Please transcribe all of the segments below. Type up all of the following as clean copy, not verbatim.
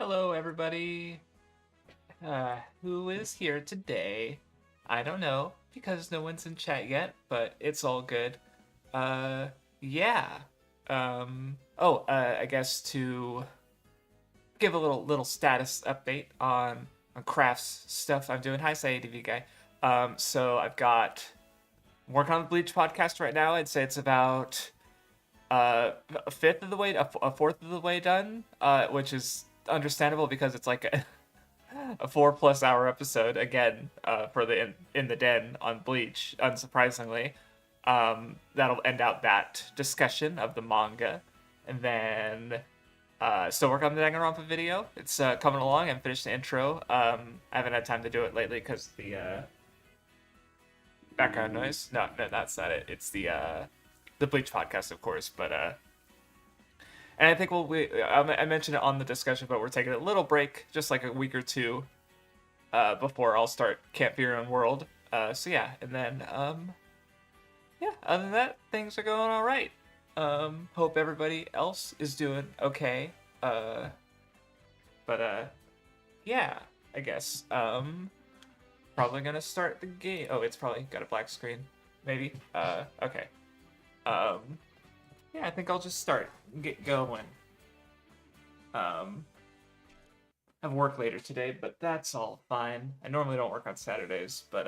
Hello, everybody. Who is here today? I don't know because no one's in chat yet, but it's all good. Uh, yeah. I guess to give a little status update on crafts stuff I'm doing. Hi, SciADV guy. So I've got I'm working on the Bleach podcast right now. I'd say it's about a fifth of the way, a fourth of the way done, which is understandable because it's like a 4+ hour episode again for the in the den on Bleach. Unsurprisingly, that'll end out that discussion of the manga, and then still work on the Danganronpa video. It's coming along. I finished the intro. I haven't had time to do it lately because the background noise. No, that's not it. It's the Bleach podcast, of course, but and I think I mentioned it on the discussion, but we're taking a little break, just like a week or two, before I'll start Camp Your Own World. So yeah, and then yeah. Other than that, things are going all right. Hope everybody else is doing okay. But yeah, I guess. Probably gonna start the game. Oh, it's probably got a black screen. Maybe. Okay. Yeah, I think I'll just start and get going. I have work later today, but that's all fine. I normally don't work on Saturdays, but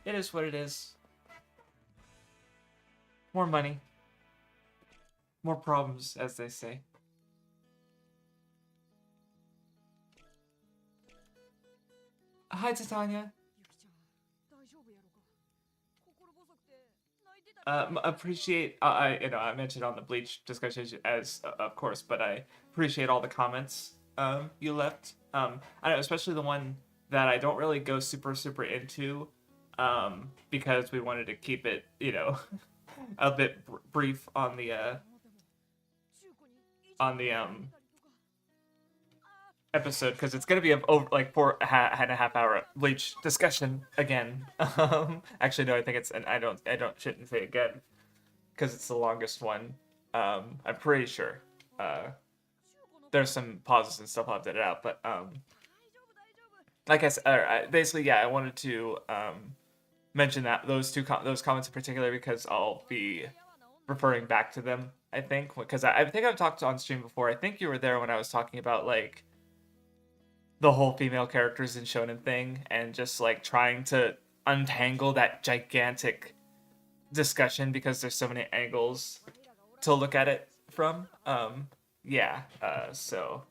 it is what it is. More money. More problems, as they say. Hi, Titania. Appreciate I mentioned on the Bleach discussion as of course, but I appreciate all the comments you left. I know, especially the one that I don't really go super into, because we wanted to keep it a bit brief on the episode, because it's gonna be over like 4.5 hour Bleach discussion again. Actually, no, I think it's, and I shouldn't say again because it's the longest one. I'm pretty sure. There's some pauses and stuff I'll have to edit out, but like I said, basically, yeah, I wanted to mention that those comments in particular because I'll be referring back to them. I think because I think I've talked on stream before. I think you were there when I was talking about like the whole female characters in shonen thing and just like trying to untangle that gigantic discussion because there's so many angles to look at it from. Yeah. So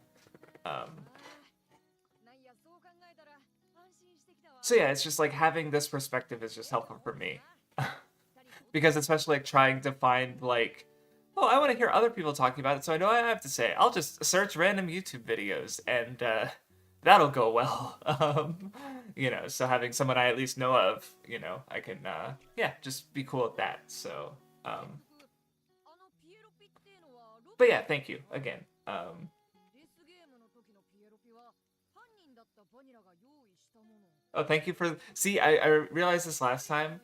yeah, it's just like having this perspective is just helpful for me. Because especially like trying to find like, oh, I want to hear other people talking about it, so I know what I have to say. I'll just search random YouTube videos and that'll go well. So having someone I at least know of, I can yeah, just be cool at that. So but yeah, thank you again. Oh, thank you for. See, I realized this last time,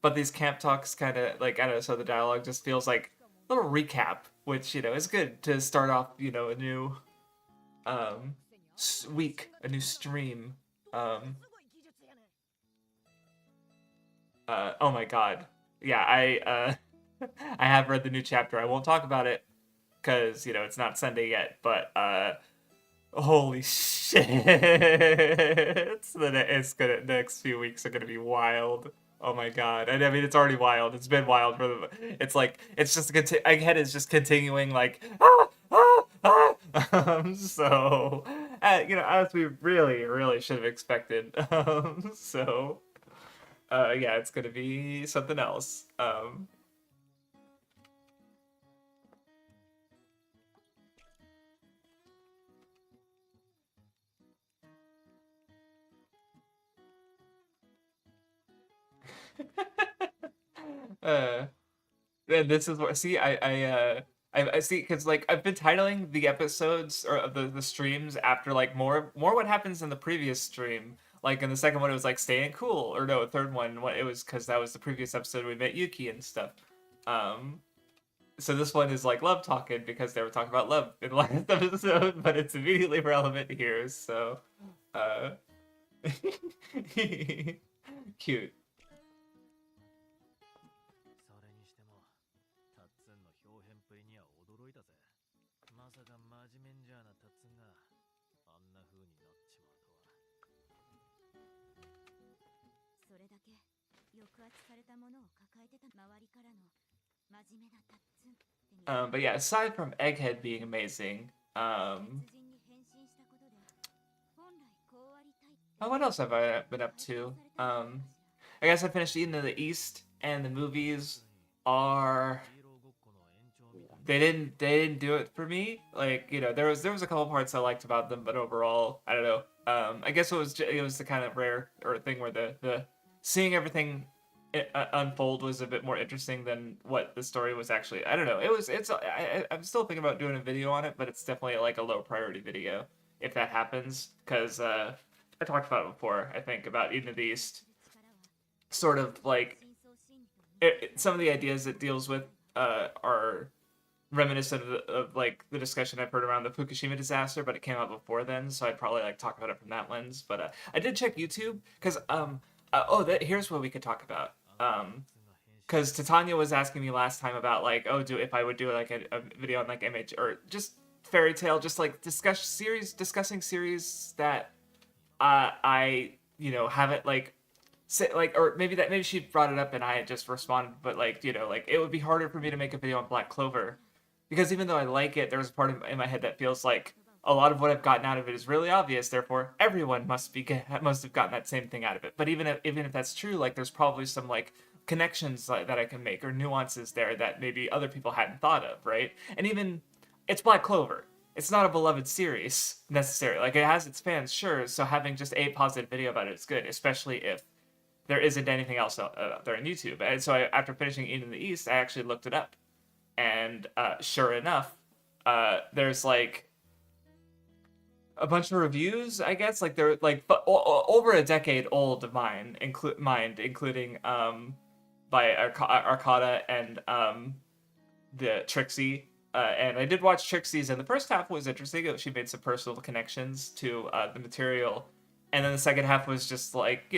but these camp talks kind of like, I don't know. So the dialogue just feels like a little recap, which is good to start off. A new um week, a new stream. Oh my god, yeah. I have read the new chapter. I won't talk about it because it's not Sunday yet, but holy shit! The next few weeks are gonna be wild. Oh my god! And I mean, it's already wild. It's been wild for the. It's like it's just my head is just continuing like so as we really should have expected. Yeah, it's gonna be something else. uh, and this is what see I see because like I've been titling the episodes or the streams after like more what happens in the previous stream. Like in the second one, it was like staying cool, or no, the third one, it was because that was the previous episode we met Yuki and stuff. So this one is like love talking because they were talking about love in the last episode, but it's immediately relevant here. So, uh, cute. それにしてもタッツンの表現っぷりには驚いたぜ。まさか真面目んじゃなタッツンがあんな風になっちまうとは。それだけ抑圧されたものを抱えてた周りからの真面目なタッツンって見られ But yeah, aside from Egghead being amazing, 別人に変身したことで本来こうありたいって what else have I been up 体 to? 験されてたのかしら。 I guess I finished Eden of the East, and the movies are ヒーローごっこの延長みたいな。they didn't do it for me. Like there was a couple parts I liked about them, but overall I don't know. I guess it was the kind of rare or thing where the seeing everything unfold was a bit more interesting than what the story was actually. I don't know. I'm still thinking about doing a video on it, but it's definitely like a low priority video if that happens because I talked about it before. I think about Eden of the East, 力は sort of like 深層心理と似て some of the ideas it deals with are reminiscent of like the discussion I've heard around the Fukushima disaster, but it came out before then, so I'd probably like talk about it from that lens. But I did check YouTube because here's what we could talk about. あのタッツンが変身 Because Titania was asking me last time about like, oh, do if I would do like a video on like MH or just fairy tale, just like discussing series that I haven't like say like, or maybe she brought it up and I had just responded, but like like it would be harder for me to make a video on Black Clover because even though I like it, there's a part in my head that feels like a lot of what I've gotten out of it is really obvious. Therefore, everyone must have gotten that same thing out of it. But even if that's true, like there's probably some like connections that I can make or nuances there that maybe other people hadn't thought of, right? And even it's Black Clover. It's not a beloved series necessarily. Like it has its fans, sure. So having just a positive video about it is good, especially if there isn't anything else out there on YouTube. And so after finishing Eden in the East, I actually looked it up, and sure enough, there's like a bunch of reviews. I guess like they're like over a decade old of including by Arcada and the Trixie. And I did watch Trixie's, and the first half was interesting. She made some personal connections to the material, and then the second half was just like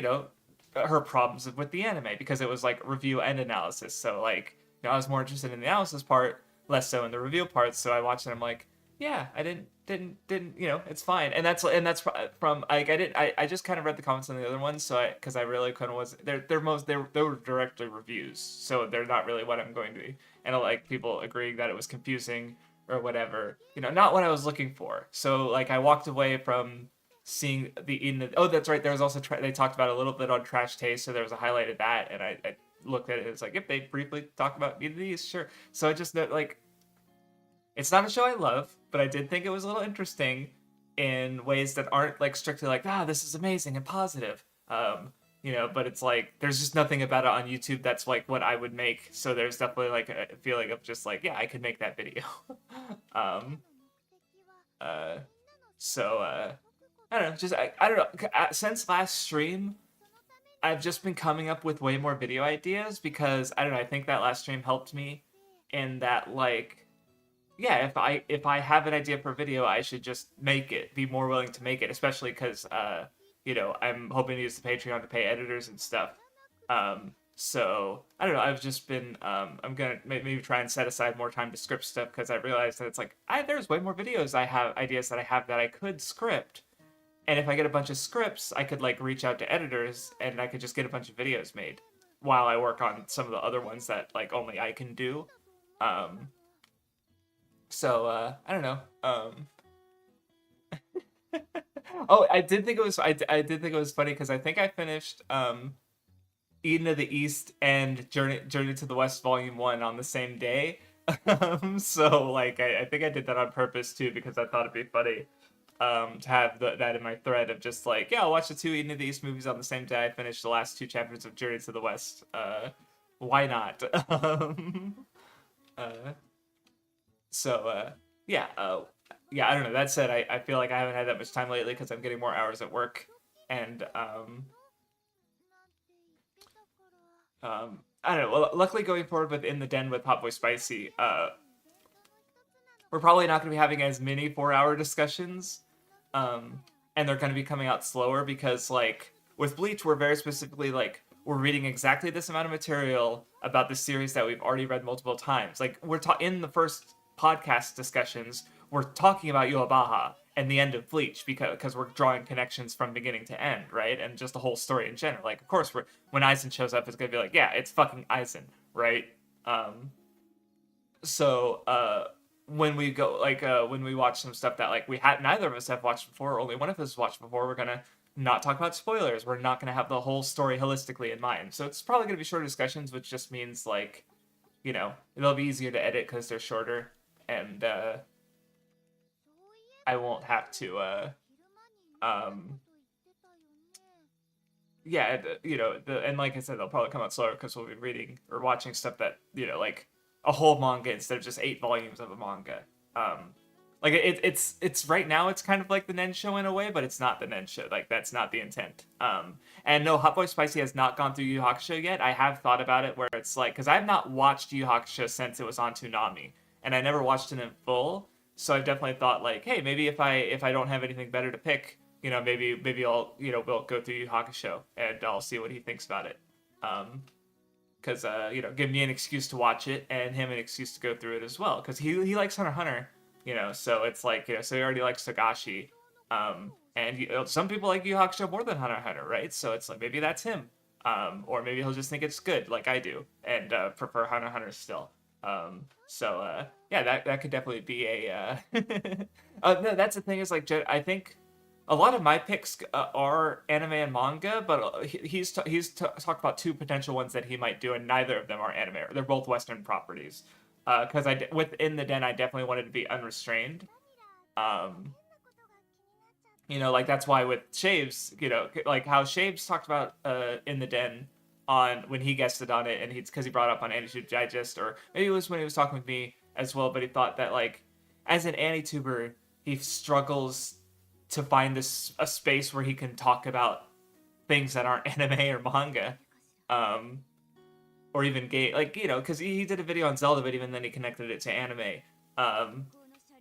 her problems with the anime because it was like review and analysis. So like I was more interested in the analysis part, less so in the review part. So I watched it. And I'm like, yeah, I didn't it's fine. And that's from like I just kind of read the comments on the other ones. So because I really kind of was they were directly reviews. So they're not really what I'm going to be. And I like people agreeing that it was confusing or whatever. Not what I was looking for. So like I walked away from seeing oh, that's right, there was also they talked about a little bit on Trash Taste, so there was a highlight of that, and I looked at it, it's like, yep, they briefly talked about these, sure. So I just like, it's not a show I love, but I did think it was a little interesting in ways that aren't like strictly like, this is amazing and positive. But it's like there's just nothing about it on YouTube that's like what I would make, so there's definitely like a feeling of just like, yeah, I could make that video. um そ I don't know, just I don't know. Since last stream, I've just been coming up with way more video ideas because I don't know. I think that last stream helped me in that like, yeah, if I have an idea for a video, I should just make it. Be more willing to make it, especially because I'm hoping to use the Patreon to pay editors and stuff. So I don't know. I've just been I'm gonna maybe try and set aside more time to script stuff because I realized that it's like there's way more videos I have ideas that I have that I could script. And if I get a bunch of scripts, I could like reach out to editors and I could just get a bunch of videos made while I work on some of the other ones that like only I can do. I don't know. Oh, I did think it was funny because I think I finished Eden of the East and Journey to the West Volume 1 on the same day. So like I think I did that on purpose too because I thought it'd be funny. To have that in my thread of just like, yeah, I'll watch the two Eden of the East movies on the same day I finish the last two chapters of Journey to the West. Why not? uh, yeah, I don't know. That said, I feel like I haven't had that much time lately because I'm getting more hours at work, and I don't know. Well, luckily going forward with In the Den with Hot Boy Spicy, we're probably not going to be having as many 4-hour discussions, um, and they're going to be coming out slower because, like, with Bleach, we're very specifically like we're reading exactly this amount of material about the series that we've already read multiple times. Like in the first podcast discussions, we're talking about Yua and the end of Bleach because we're drawing connections from beginning to end, right? And just the whole story in general. Like, of course, when Aizen shows up, it's gonna be like, yeah, it's fucking Aizen, right? Um, so when we go when we watch some stuff that like we had neither of us have watched before, or only one of us has watched before, we're gonna not talk about spoilers. We're not gonna have the whole story holistically in mind. So it's probably gonna be shorter discussions, which just means like, they'll be easier to edit because they're shorter, and I won't have to um yeah, and like I said, they'll probably come out slower because we'll be reading or watching stuff that like a whole manga instead of just 8 volumes of a manga. Like it's right now it's kind of like the Nen show in a way, but it's not the Nen show. Like that's not the intent. And no, Hot Boy Spicy has not gone through Yu Yu Hakusho yet. I have thought about it where it's like because I've not watched Yu Yu Hakusho since it was on Toonami, and I never watched it in full. So I've definitely thought like, hey, maybe if I don't have anything better to pick, maybe I'll we'll go through Yu Yu Hakusho and I'll see what he thinks about it. Because give me an excuse to watch it and him an excuse to go through it as well. Because he likes Hunter x Hunter, so it's like so he already likes Togashi, and some people like Yu Yu Hakusho more than Hunter x Hunter, right? So it's like maybe that's him, or maybe he'll just think it's good like I do and prefer Hunter x Hunter still. Yeah, that could definitely be a. No, that's the thing is like I think a lot of my picks are anime and manga, but he's talked about 2 potential ones that he might do, and neither of them are anime. They're both Western properties. Because within the Den, I definitely wanted to be unrestrained. Like that's why with Shaves, like how Shaves talked about in the Den on when he guested on it, and because he brought up on AniTube Digest, or maybe it was when he was talking with me as well. But he thought that like as an AniTuber, he struggles to find a space where he can talk about things that aren't anime or manga, or even game, like because he did a video on Zelda, but even then he connected it to anime,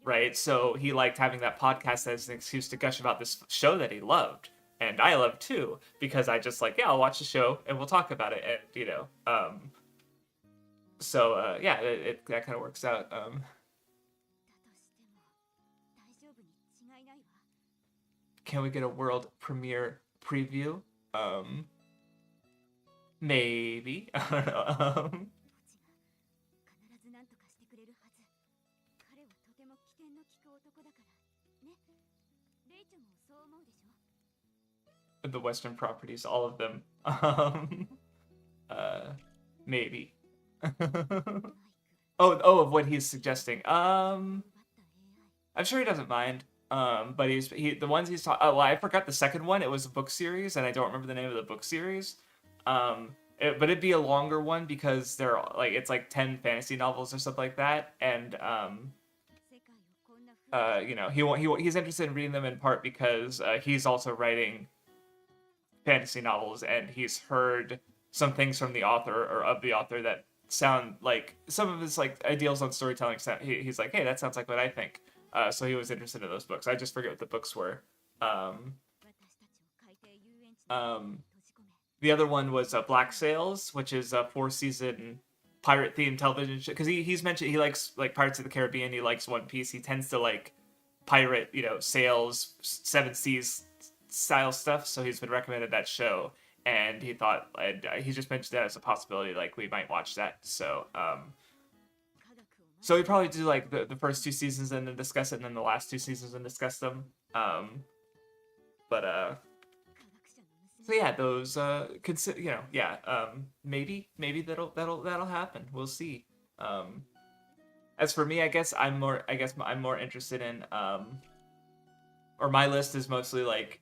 right? So he liked having that podcast as an excuse to gush about this show that he loved, and I love too, because I just like I'll watch the show and we'll talk about it, and yeah, that kind of works out. Can we get a world premiere preview? Maybe. I don't know. The Western properties, all of them. Maybe. Of what he's suggesting. I'm sure he doesn't mind. But the ones he's talking. Oh, well, I forgot the second one. It was a book series, and I don't remember the name of the book series. But it'd be a longer one because it's like 10 fantasy novels or something like that, and he's interested in reading them in part because he's also writing fantasy novels, and he's heard some things from the author or of the author that sound like some of his like ideals on storytelling. He's like, hey, that sounds like what I think. So he was interested in those books. I just forget what the books were. The other one was Black Sails, which is a 4-season pirate-themed television show. Because he's mentioned he likes like Pirates of the Caribbean. He likes One Piece. He tends to like pirate, sails, 7 Seas style stuff. So he's been recommended that show, and he thought he just mentioned that as a possibility. Like we might watch that. So we probably do like the first 2 seasons and then discuss it, and then the last 2 seasons and discuss them. So yeah, those maybe that'll happen. We'll see. As for me, I guess I'm more interested in or my list is mostly like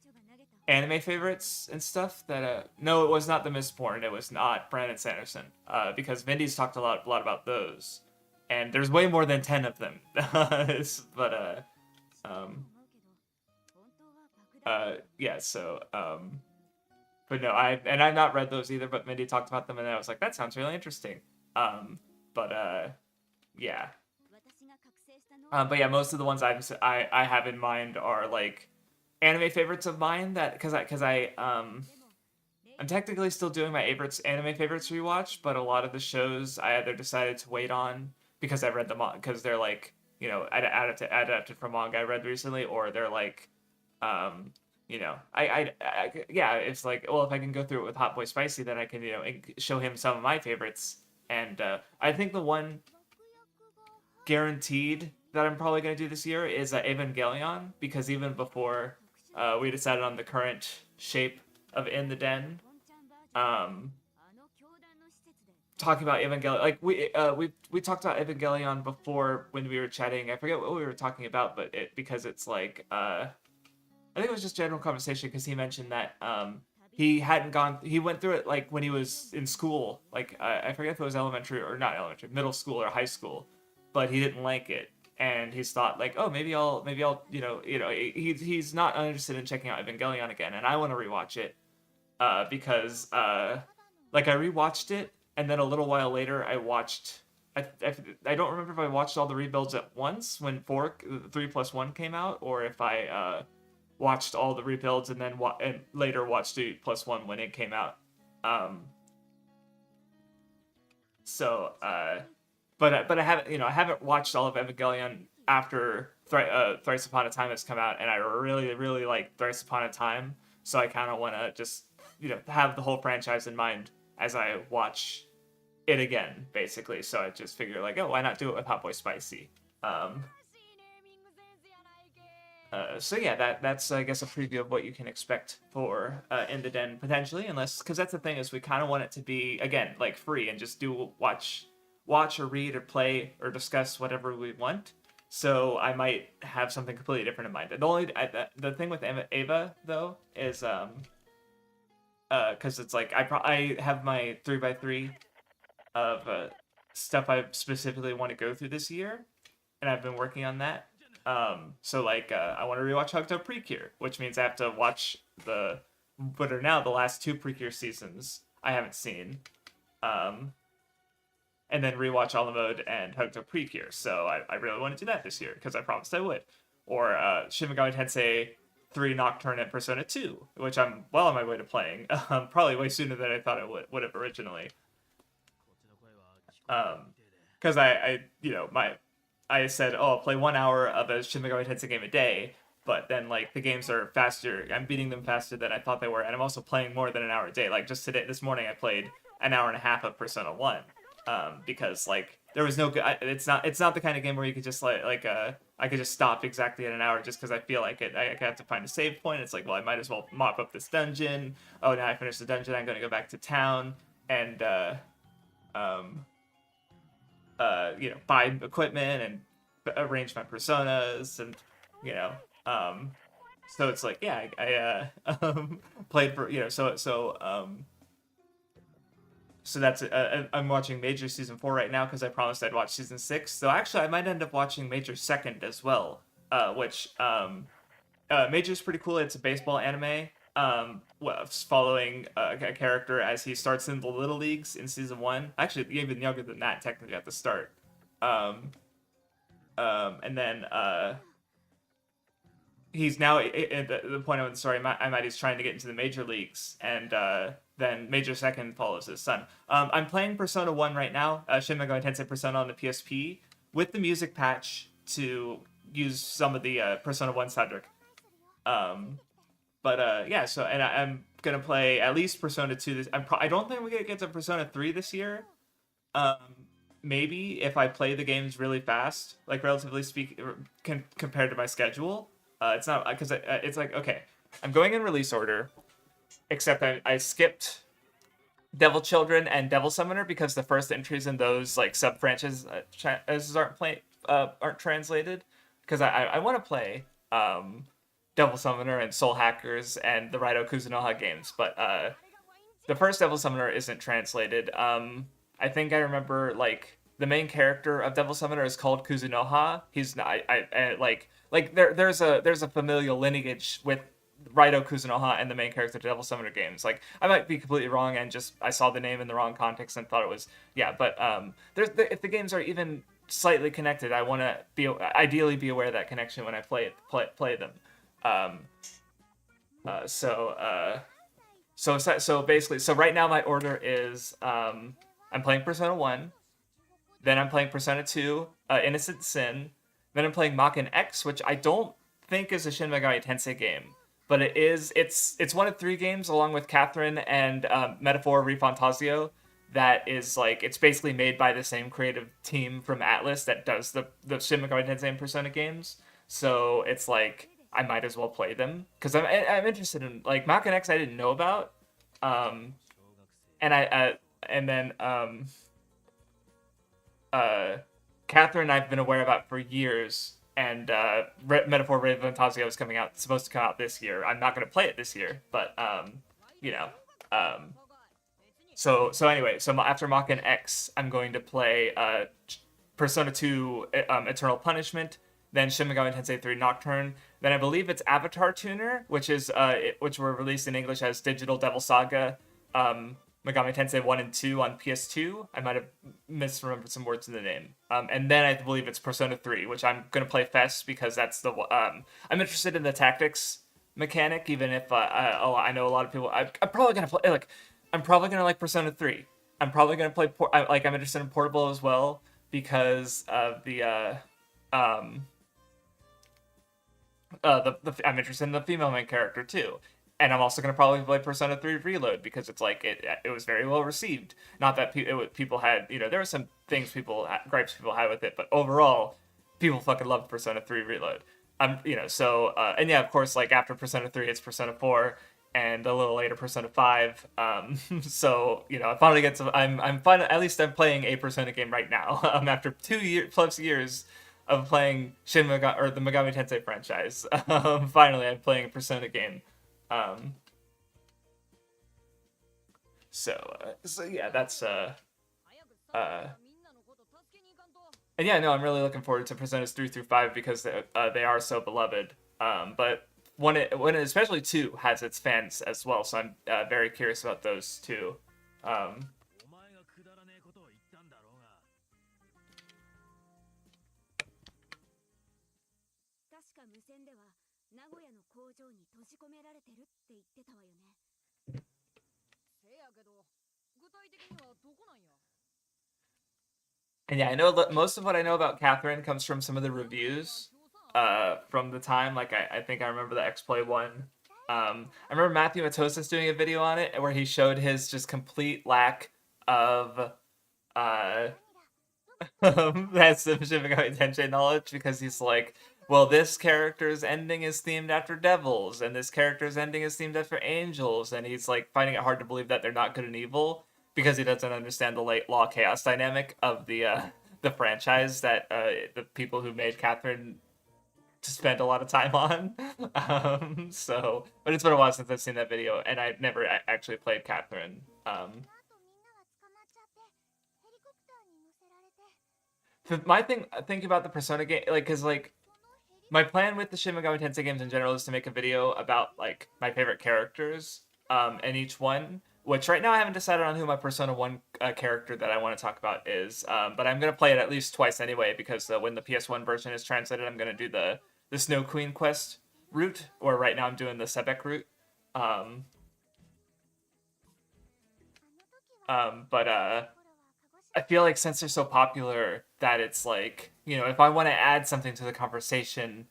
anime favorites and stuff that no, it was not the Mistborn, it was not Brandon Sanderson. Because Vindy's talked a lot about those. And there's way more than 10 of them. But yeah, so but no, I've not read those either. But Mindy talked about them, and I was like, that sounds really interesting. But yeah. But yeah, most of the ones I have in mind are like anime favorites of mine that because I'm technically still doing my favorites anime favorites rewatch, but a lot of the shows I either decided to wait on because I read them because they're like adapted from manga I read recently, or they're like yeah, it's like, well, if I can go through it with Hot Boy Spicy, then I can show him some of my favorites, and I think the one guaranteed that I'm probably going to do this year is Evangelion, because even before we decided on the current shape of In the Den, um, talking about Evangelion, like we talked about Evangelion before when we were chatting. I forget what we were talking about, but because it's like I think it was just general conversation because he mentioned that he went through it like when he was in school, like I forget if it was elementary or not elementary, middle school or high school, but he didn't like it, and he's thought like, oh, maybe I'll he's not interested in checking out Evangelion again, and I want to rewatch it because like I rewatched it, and then a little while later I watched. I don't remember if I watched all the rebuilds at once when 3+1 came out, or if I watched all the rebuilds and then and later watched 3+1 when it came out. So but I haven't watched all of Evangelion after Thrice Upon a Time has come out, and I really really like Thrice Upon a Time, so I kind of want to just have the whole franchise in mind as I watch it again, basically. So I just figure like, oh, why not do it with Hot Boy Spicy? So yeah, that's I guess a preview of what you can expect for In the Den potentially, unless because that's the thing is we kind of want it to be again like free and just watch or read or play or discuss whatever we want. So I might have something completely different in mind. The thing with Ava though is because it's like I have my 3x3 of stuff I specifically want to go through this year, and I've been working on that. So like I want to rewatch Hokuto Precure, which means I have to watch what are now the last two Precure seasons I haven't seen, and then rewatch All the Mode and Hokuto Precure. So I really want to do that this year because I promised I would. Or Shin Megami Tensei 3 Nocturne and Persona 2, which I'm well on my way to playing, probably way sooner than I thought I would have originally. Because I said, oh, I'll play 1 hour of a Shin Megami Tensei game a day, but then like the games are faster. I'm beating them faster than I thought they were, and I'm also playing more than an hour a day. Like just this morning, I played an hour and a half of Persona 1, because like there was no good. It's not the kind of game where you could just I could just stop exactly at an hour just because I feel like it. I have to find a save point. It's like, well, I might as well mop up this dungeon. Oh, now I finished the dungeon. I'm going to go back to town and buy equipment and arrange my personas, and so it's like, yeah, I played for so that's I'm watching Major season 4 right now because I promised I'd watch season 6. So actually, I might end up watching Major second as well, which Major's pretty cool. It's a baseball anime. Following a character as he starts in the little leagues in season 1. Actually, even younger than that, technically at the start. And then he's now at the point of the story. He's trying to get into the major leagues, and then Major Second follows his son. I'm playing Persona 1 right now, Shin Megami Tensei Persona on the PSP with the music patch to use some of the Persona 1 soundtrack. Yeah, so and I'm gonna play at least Persona 2 this. I don't think we're gonna get to Persona 3 this year. Maybe if I play the games really fast, like relatively speaking, compared to my schedule. It's not because it's like, okay, I'm going in release order, except I skipped Devil Children and Devil Summoner because the first entries in those like sub franchises aren't translated. Because I want to play Devil Summoner and Soul Hackers and the Raido Kuzunoha games, but the first Devil Summoner isn't translated. I think I remember like the main character of Devil Summoner is called Kuzunoha. He's not. There's a familial lineage with Raido Kuzunoha and the main character Devil Summoner games. Like I might be completely wrong and just I saw the name in the wrong context and thought it was yeah. But if the games are even slightly connected, I want to be ideally be aware of that connection when I play them. Um, so basically, so right now my order is I'm playing Persona 1, then I'm playing Persona 2, Innocent Sin, then I'm playing Maken X, which I don't think is a Shin Megami Tensei game, but it's one of three games along with Catherine and Metaphor Refantasio that is like it's basically made by the same creative team from Atlas that does the Shin Megami Tensei and Persona games. So it's like I might as well play them because I'm interested in like Maken X I didn't know about, um, and and then uh, Catherine I've been aware about for years, and Metaphor Ray Fantasio is supposed to come out this year. I'm not going to play it this year, but you know, um, so anyway, so after Maken X, I'm going to play Persona 2 Eternal Punishment, then Shin Megami Tensei 3 Nocturne, then I believe it's Avatar Tuner, which were released in English as Digital Devil Saga, Megami Tensei 1 and 2 on PS2. I might have misremembered some words in the name. And then I believe it's Persona 3, which I'm going to play Fest because that's I'm interested in the tactics mechanic, even if I know a lot of people. I'm probably going to play, like, I'm probably going to like Persona 3. I'm probably going to play, I'm interested in Portable as well because of I'm interested in the female main character too. And I'm also going to probably play Persona 3 Reload because it's like it was very well received. Not that people had, there were some gripes people had with it, but overall, people fucking loved Persona 3 Reload. And yeah, of course, like after Persona 3, it's Persona 4, and a little later Persona 5. So I finally get some. I'm fine. At least I'm playing a Persona game right now. After 2 years of playing Shin Megami or the Megami Tensei franchise. Finally, I'm playing a Persona game. Um, so yeah, that's uh, and yeah, no, I'm really looking forward to Personas 3 through 5 because they are so beloved. But especially 2 has its fans as well, so I'm very curious about those too. Um, お前がくだらねえことを言ったんだろうが。確か無線では名古屋の工場に閉じ込められてるって言ってたわよね。せやけど、具体的にはどこなんや。and yeah, I know most of what I know about Catherine comes from some of the reviews from the time. Like I think I remember the X-Play one. I remember Matthew Matosis doing a video on it where he showed his just complete lack of uh that's some Shin Megami Tensei knowledge because he's like, well, this character's ending is themed after devils, and this character's ending is themed after angels, and he's like finding it hard to believe that they're not good and evil because he doesn't understand the late law chaos dynamic of the franchise that the people who made Catherine to spend a lot of time on. But it's been a while since I've seen that video, and I've never actually played Catherine. あとみんなが捕まっちゃってヘリコプターに乗せられて。 My thinking about the Persona game, like, cause like my plan with the Shin Megami Tensei games in general is to make a video about like my favorite characters, and each one. Which right now I haven't decided on who my Persona 1 character that I want to talk about is, but I'm gonna play it at least twice anyway because when the PS1 version is translated, I'm gonna do the Snow Queen quest route, or right now I'm doing the Sebek route. Um, but I feel like since they're so popular that it's like if I want to add something to the conversation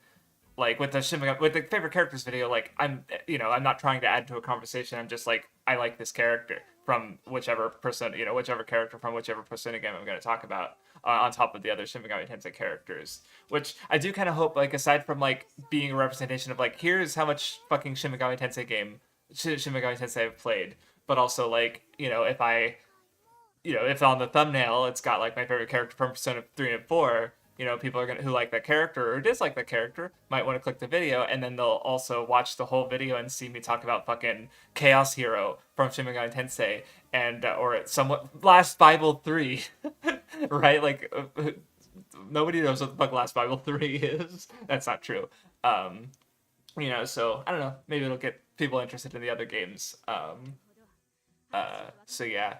like with with the favorite characters video, like I'm not trying to add to a conversation. I'm just like I like this character from whichever person, whichever character from whichever Persona game I'm going to talk about, on top of the other Shin Megami Tensei characters. Which I do kind of hope, like aside from like being a representation of like here's how much fucking Shin Megami Tensei I've played, but also like if on the thumbnail it's got like my favorite character from Persona 3 and 4, people are gonna who like that character or dislike that character might want to click the video, and then they'll also watch the whole video and see me talk about fucking Chaos Hero from Shin Megami Tensei and or somewhat Last Bible 3, right? Like nobody knows what the fuck Last Bible 3 is. That's not true. So I don't know, maybe it'll get people interested in the other games. So yeah.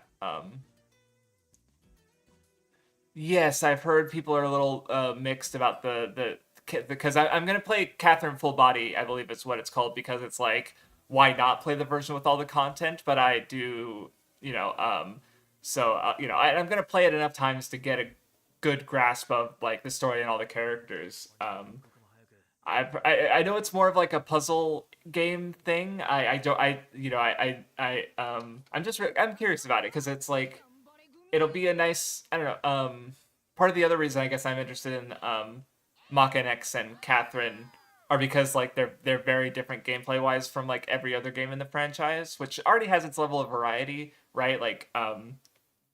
Yes, I've heard people are a little mixed about the because I'm gonna play Catherine Full Body, I believe it's what it's called, because it's like, why not play the version with all the content? But I do, you know, so I'm gonna play it enough times to get a good grasp of like the story and all the characters. I know it's more of like a puzzle game thing. I don't I you know I'm curious about it because it's like it'll be a nice, I don't know, part of the other reason I guess I'm interested in Mach X and Catherine are because like they're very different gameplay wise from like every other game in the franchise, which already has its level of variety, right? Like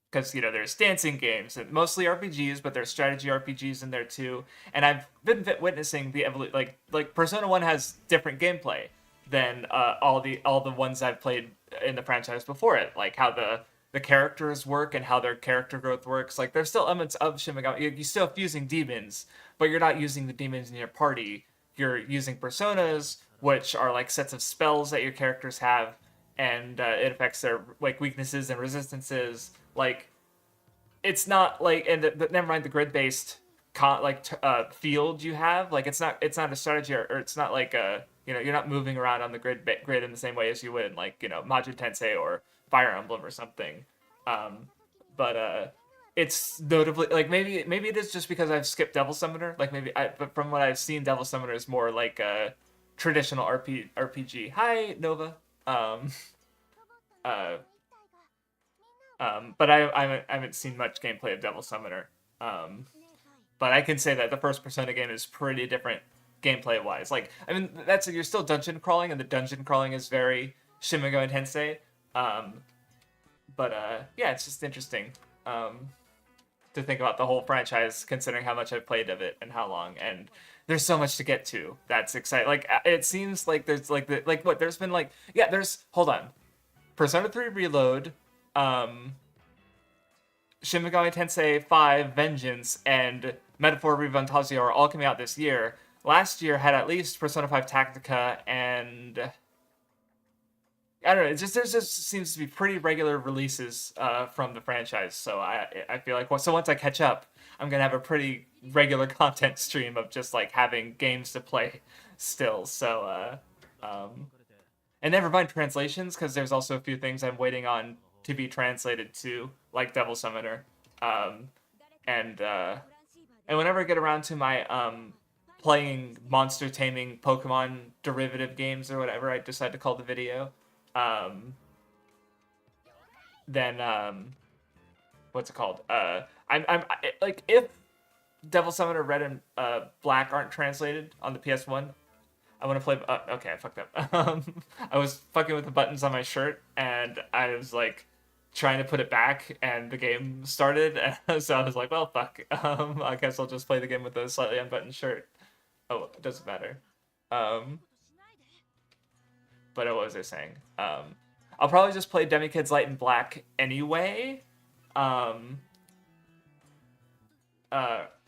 because there's dancing games and mostly RPGs, but there's strategy RPGs in there too. And I've been witnessing the evolution. Like Persona 1 has different gameplay than all the ones I've played in the franchise before it. Like how the characters work and how their character growth works. Like there's still elements of Shin Megami. You're still fusing demons, but you're not using the demons in your party. You're using personas, which are like sets of spells that your characters have, and it affects their like weaknesses and resistances. Like it's not like, and never mind the grid based field you have. Like it's not a strategy, or it's not like you're not moving around on the grid in the same way as you would in like Majin Tensei or Fire Emblem or something. But it's notably like maybe it is just because I've skipped Devil Summoner. Like but from what I've seen, Devil Summoner is more like a traditional RPG. Hi Nova. Uh, but I haven't seen much gameplay of Devil Summoner. But I can say that the first Persona game is pretty different gameplay wise. Like, I mean, you're still dungeon crawling, and the dungeon crawling is very Shin Megami Tensei. But yeah, it's just interesting to think about the whole franchise, considering how much I've played of it and how long. And there's so much to get to. That's exciting. Like, it seems like there's what there's been like. Yeah, hold on. Persona 3 Reload, Shin Megami Tensei 5 Vengeance, and Metaphor Revantasia are all coming out this year. Last year had at least Persona 5 Tactica, and I don't know. There just seems to be pretty regular releases from the franchise. So I feel like once I catch up, I'm gonna have a pretty regular content stream of just like having games to play still. So and never mind translations, because there's also a few things I'm waiting on to be translated to, like Devil Summoner. And whenever I get around to my playing monster taming Pokemon derivative games or whatever I decide to call the video, then what's it called? Like if Devil Summoner Red and Black aren't translated on the PS1, I want to play. Okay, I fucked up. I was fucking with the buttons on my shirt, and I was like trying to put it back, and the game started. So I was like, well, fuck. I guess I'll just play the game with a slightly unbuttoned shirt. Oh, it doesn't matter. But what was I saying? I'll probably just play Demi-Kids Light and Black anyway. Or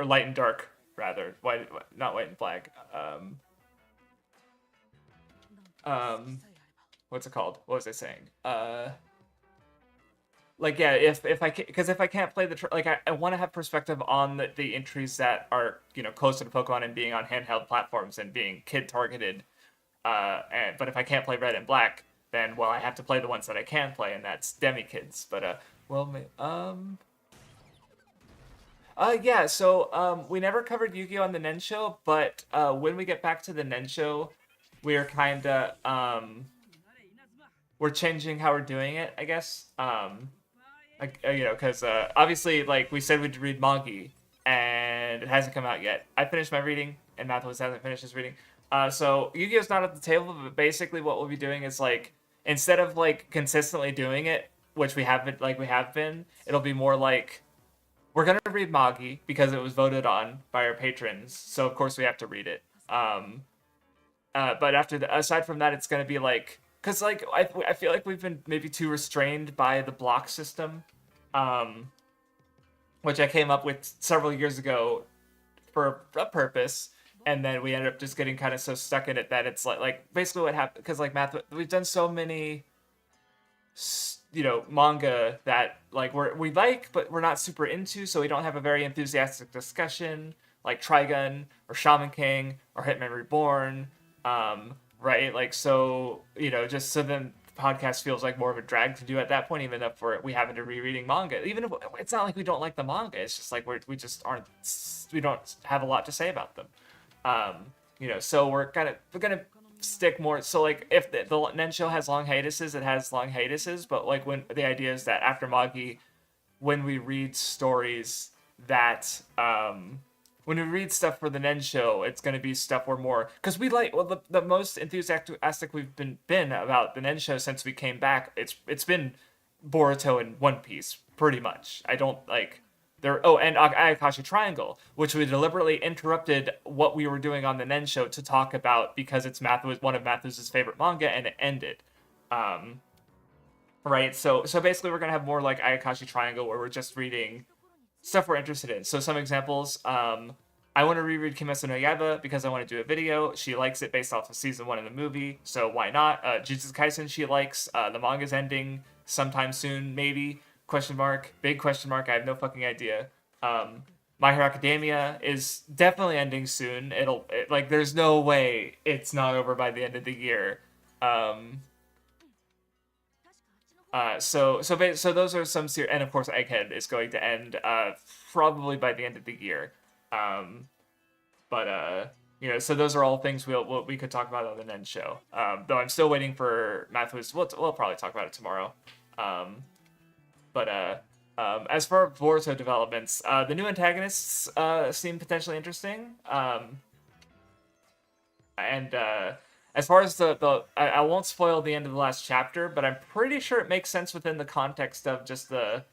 Light and Dark, rather. Not White and Black. What's it called? What was I saying? Like, yeah, if I can, because if I can't play I want to have perspective on the entries that are closer to Pokemon and being on handheld platforms and being kid targeted. But if I can't play Red and Black, then I have to play the ones that I can play, and that's Demi-Kids. But yeah. So we never covered Yu-Gi-Oh on the Nen Show, but when we get back to the Nen Show, we are kind of we're changing how we're doing it, I guess. Because obviously, like we said, we'd read Magi, and it hasn't come out yet. I finished my reading, and Mathis hasn't finished his reading. So Yu-Gi-Oh's not at the table, but basically what we'll be doing is like, instead of like consistently doing it, which we have been, it'll be more like we're gonna read Magi because it was voted on by our patrons, so of course we have to read it. But aside from that, it's gonna be like, because like I feel like we've been maybe too restrained by the block system, which I came up with several years ago for a purpose. and then we ended up just getting kind of so stuck in it that it's like basically what happened, because like math, we've done so many manga that like we like but we're not super into, so we don't have a very enthusiastic discussion like Trigun or Shaman King or Hitman Reborn, right? Like, so just so then the podcast feels like more of a drag to do at that point, even if we happen to rereading manga. Even if it's not like we don't like the manga, it's just like we don't have a lot to say about them. So we're gonna stick more. So like if the Nensho has long hiatuses, it has long hiatuses. But like when the idea is that after Magi, when we read stories that when we read stuff for the Nensho, it's gonna be stuff we're more, because we like, well, the most enthusiastic we've been about the Nensho since we came back. It's been Boruto and One Piece pretty much. I don't like there. Oh, and Ayakashi Triangle, which we deliberately interrupted what we were doing on the Nen show to talk about because it's one of Matthew's favorite manga, and it ended. Right. So basically, we're gonna have more like Ayakashi Triangle, where we're just reading stuff we're interested in. So some examples. I want to reread Kimetsu no Yaiba because I want to do a video. She likes it based off of season 1 in the movie, so why not? Jujutsu Kaisen she likes. The manga's ending sometime soon, maybe? Question mark. Big question mark. I have no fucking idea. My Hero Academia is definitely ending soon. Like there's no way it's not over by the end of the year. So those are some serious, and of course Egghead is going to end probably by the end of the year. So those are all things we could talk about on the Nen show. Though I'm still waiting for Matthew's. We'll probably talk about it tomorrow. As for Boruto developments, the new antagonists seem potentially interesting. As far as I won't spoil the end of the last chapter, but I'm pretty sure it makes sense within the context of just the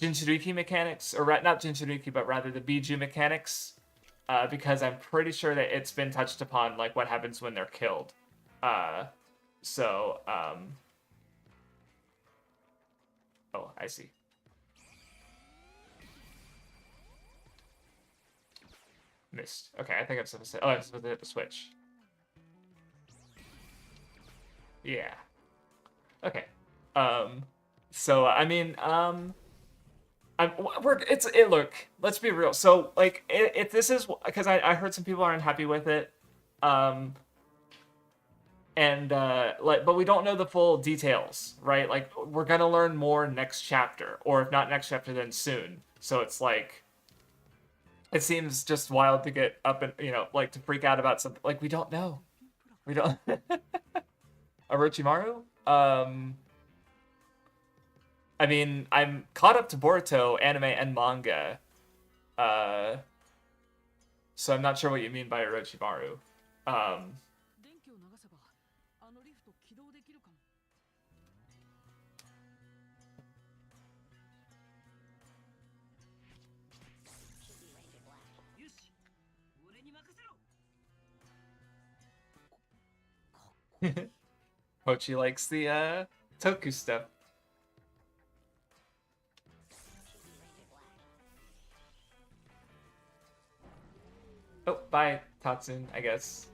Jinchuriki mechanics, or not Jinchuriki, but rather the Biju mechanics, because I'm pretty sure that it's been touched upon, like what happens when they're killed. Oh, I see. Missed. Okay, I think I'm supposed to. Oh, I'm supposed to hit the switch. Yeah. Okay. Look, let's be real. So like, if this is, because I heard some people aren't happy with it, but we don't know the full details, right? Like, we're gonna learn more next chapter, or if not next chapter, then soon. So it's like, it seems just wild to get up and like to freak out about something like we don't know. We don't. Orochimaru? I mean, I'm caught up to Boruto, anime and manga. So I'm not sure what you mean by Orochimaru. Pochi likes the Toku stuff. Oh, bye, Tatsun, I guess.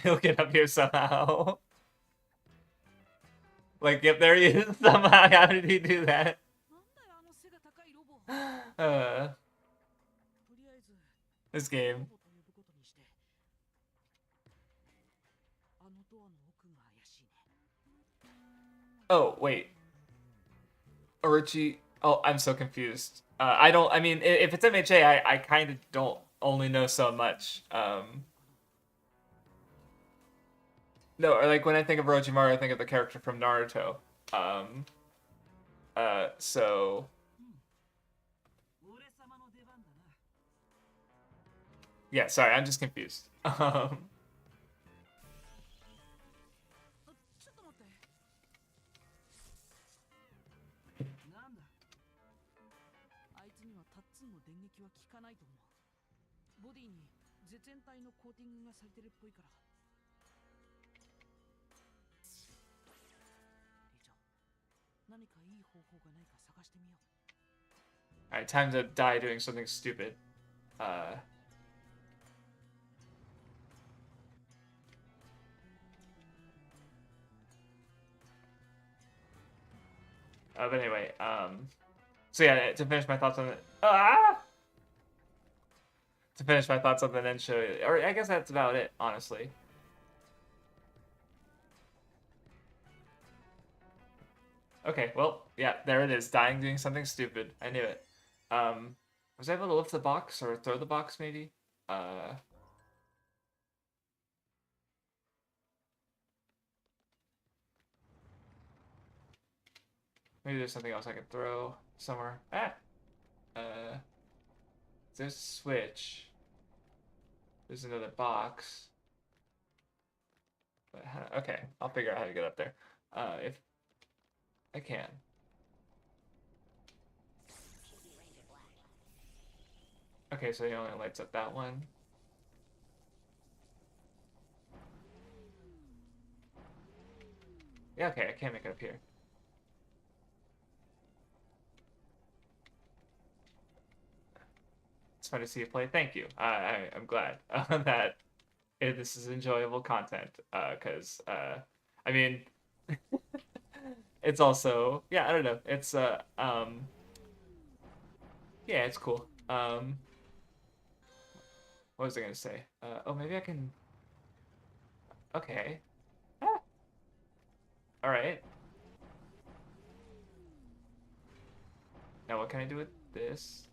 He'll get up here somehow. Like, yep, there he is somehow. How did he do that? This game. Oh, wait. Orochi... Oh, I'm so confused. I mean, if it's MHA, I kind of don't only know so much. No, or like when I think of Orochimaru, I think of the character from Naruto. So... Yeah, sorry, I'm just confused. Alright, time to die doing something stupid. But anyway, so yeah, to finish my thoughts on it. To finish my thoughts on the Nensho, or I guess that's about it, honestly. Okay, well, yeah, there it is. Dying doing something stupid. I knew it. Was I able to lift the box or throw the box maybe? Maybe there's something else I can throw somewhere. There's a switch. There's another box. But okay, I'll figure out how to get up there. If I can. Okay, so he only lights up that one. Yeah, okay, I can't make it up here. It's fun to see you play. Thank you. I'm glad that this is enjoyable content. Because I mean, it's also yeah. I don't know. It's yeah, it's cool. What was I gonna say? Oh, maybe I can. Okay. Ah, all right. Now what can I do with this?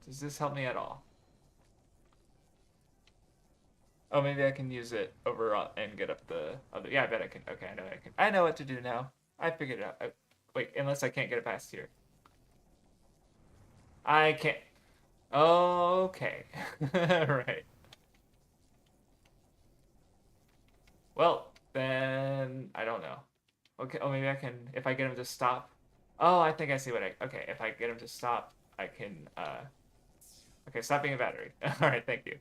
Does this help me at all? Oh, maybe I can use it over and get up the other. Yeah, I bet I can. Okay, I know I can. I know what to do now. I figured it out. Wait, unless I can't get it past here. I can't. Okay. Right. Well, then I don't know. Okay. Oh, maybe I can. If I get him to stop. Oh, I think I see what I. Okay, if I get him to stop, I can. Okay, stop being a battery. All right, thank you.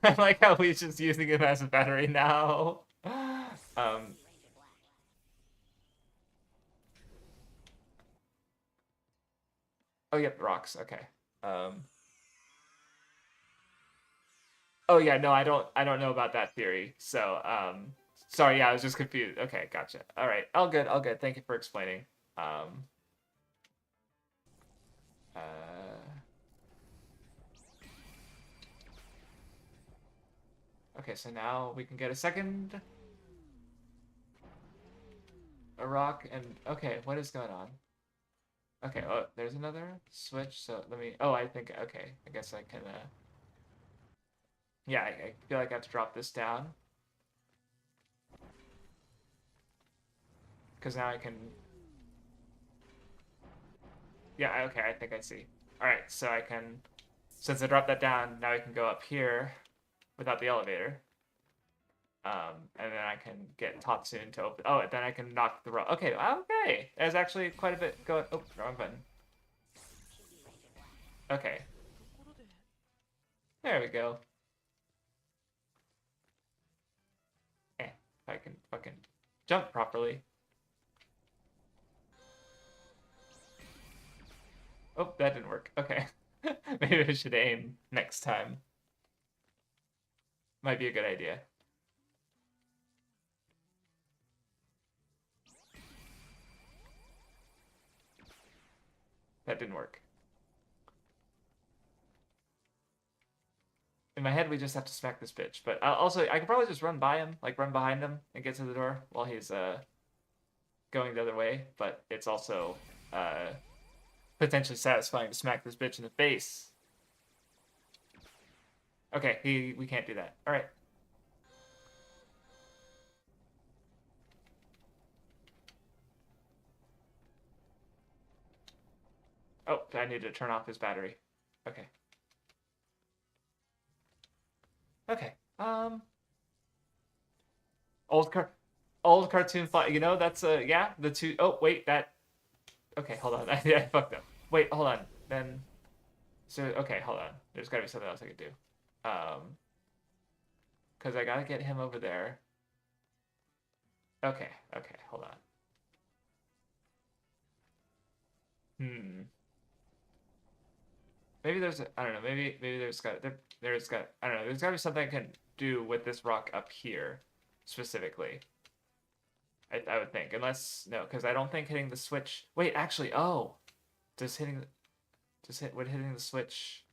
I like how he's just using him as a battery now. Oh, yep, rocks. Okay. Um. Oh yeah, no, I don't know about that theory. So, sorry, yeah, I was just confused. Okay, gotcha. All right, all good, all good. Thank you for explaining. Um. Uh. Okay, so now we can get a rock, and okay, what is going on? Okay, oh, there's another switch. So let me. Oh, I think okay. I guess I can. Yeah, I feel like I have to drop this down because now I can. Yeah, okay, I think I see. All right, so I can. Since I dropped that down, now I can go up here without the elevator. And then I can get Tatsun to open. Oh, and then I can knock the row. Okay, okay. There's actually quite a bit going. Oh, wrong button. Okay, there we go. If I can fucking jump properly. Oh, that didn't work. Okay. Maybe I should aim next time. Might be a good idea. That didn't work. In my head, we just have to smack this bitch. But also, I could probably just run by him, like run behind him and get to the door while he's going the other way. But it's also potentially satisfying to smack this bitch in the face. Okay, we can't do that. All right. Oh, I need to turn off his battery. Okay. Okay. Old car, old cartoon fly. You know that's yeah the two oh wait that. Okay, hold on. I fucked up. Wait, hold on. Then so okay, hold on. There's gotta be something else I could do. Because I gotta get him over there. Okay, okay, hold on. Maybe there's I don't know. Maybe there's got I don't know. There's gotta be something I can do with this rock up here, specifically. I would think, unless no, because I don't think hitting the switch. Wait, actually, oh, would hitting the switch?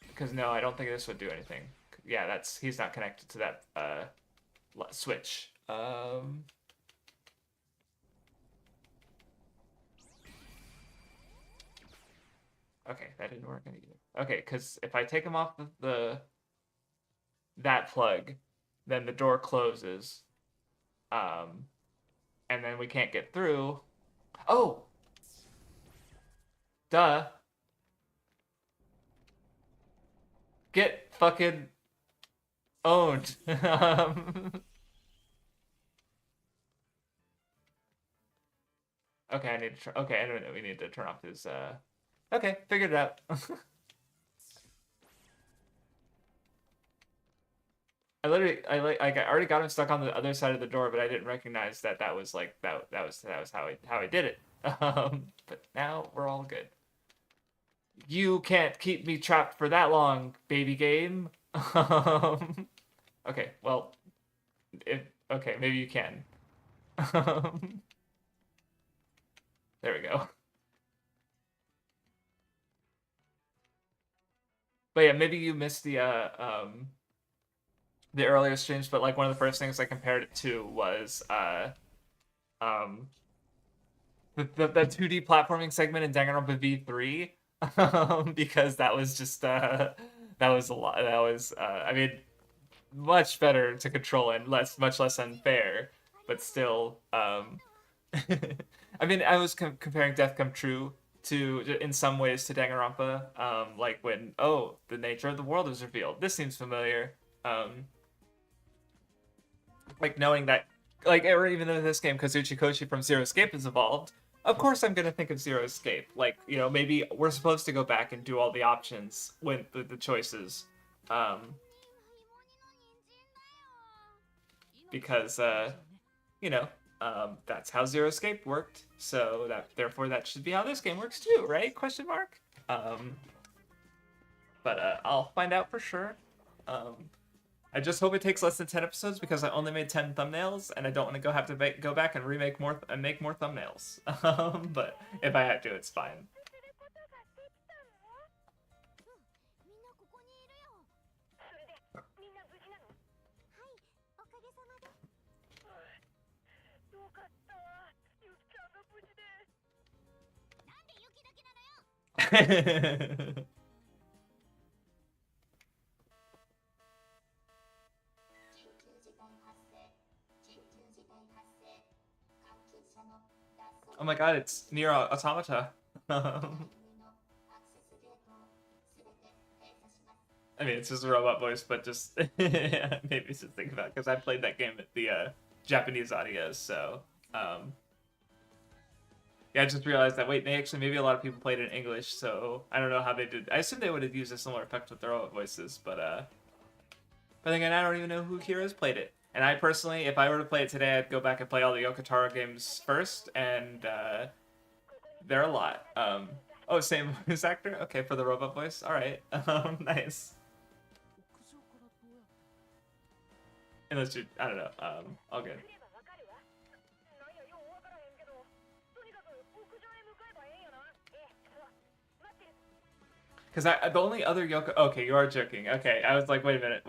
Because no, I don't think this would do anything. Yeah, he's not connected to that switch. Okay, that didn't work either. Okay, because if I take him off that plug, then the door closes. And then we can't get through. Oh! Duh. Get fucking owned. Okay, I need to okay, I know we need to turn off his okay, figured it out. I already got him stuck on the other side of the door, but I didn't recognize that was like that was how I did it. But now we're all good. You can't keep me trapped for that long, baby game. Okay, well, okay, maybe you can. There we go. But yeah, maybe you missed the earlier streams, but like one of the first things I compared it to was um the 2D platforming segment in Danganronpa V3. Because that was just that was a lot. That was I mean, much better to control and much less unfair, but still I mean, I was comparing Death Come True to in some ways to Danganronpa, like when the nature of the world is revealed. This seems familiar. Like knowing that, like, or even in this game, Kazuchi Koshi from Zero Escape is evolved. Of course, I'm gonna think of Zero Escape. Like, you know, maybe we're supposed to go back and do all the options with the choices, because you know, that's how Zero Escape worked. So therefore that should be how this game works too, right? Question mark. But I'll find out for sure. I just hope it takes less than 10 episodes because I only made 10 thumbnails and I don't want to have to go back and remake more and make more thumbnails. But if I had to, it's fine. Oh my god, it's Nier Automata. I mean, it's just a robot voice, but just maybe just think about it, because I played that game at the Japanese audio, so yeah, I just realized that, wait, maybe a lot of people played it in English, so I don't know how they did. I assume they would have used a similar effect with their robot voices, but again, I don't even know who heroes played it. And I personally, if I were to play it today, I'd go back and play all the Yoko Taro games first, and they're a lot. Oh, same voice actor? Okay, for the robot voice? Alright, nice. Unless you, I don't know, all good. Because the only other Yoko... Okay, you are joking. Okay, I was like, wait a minute.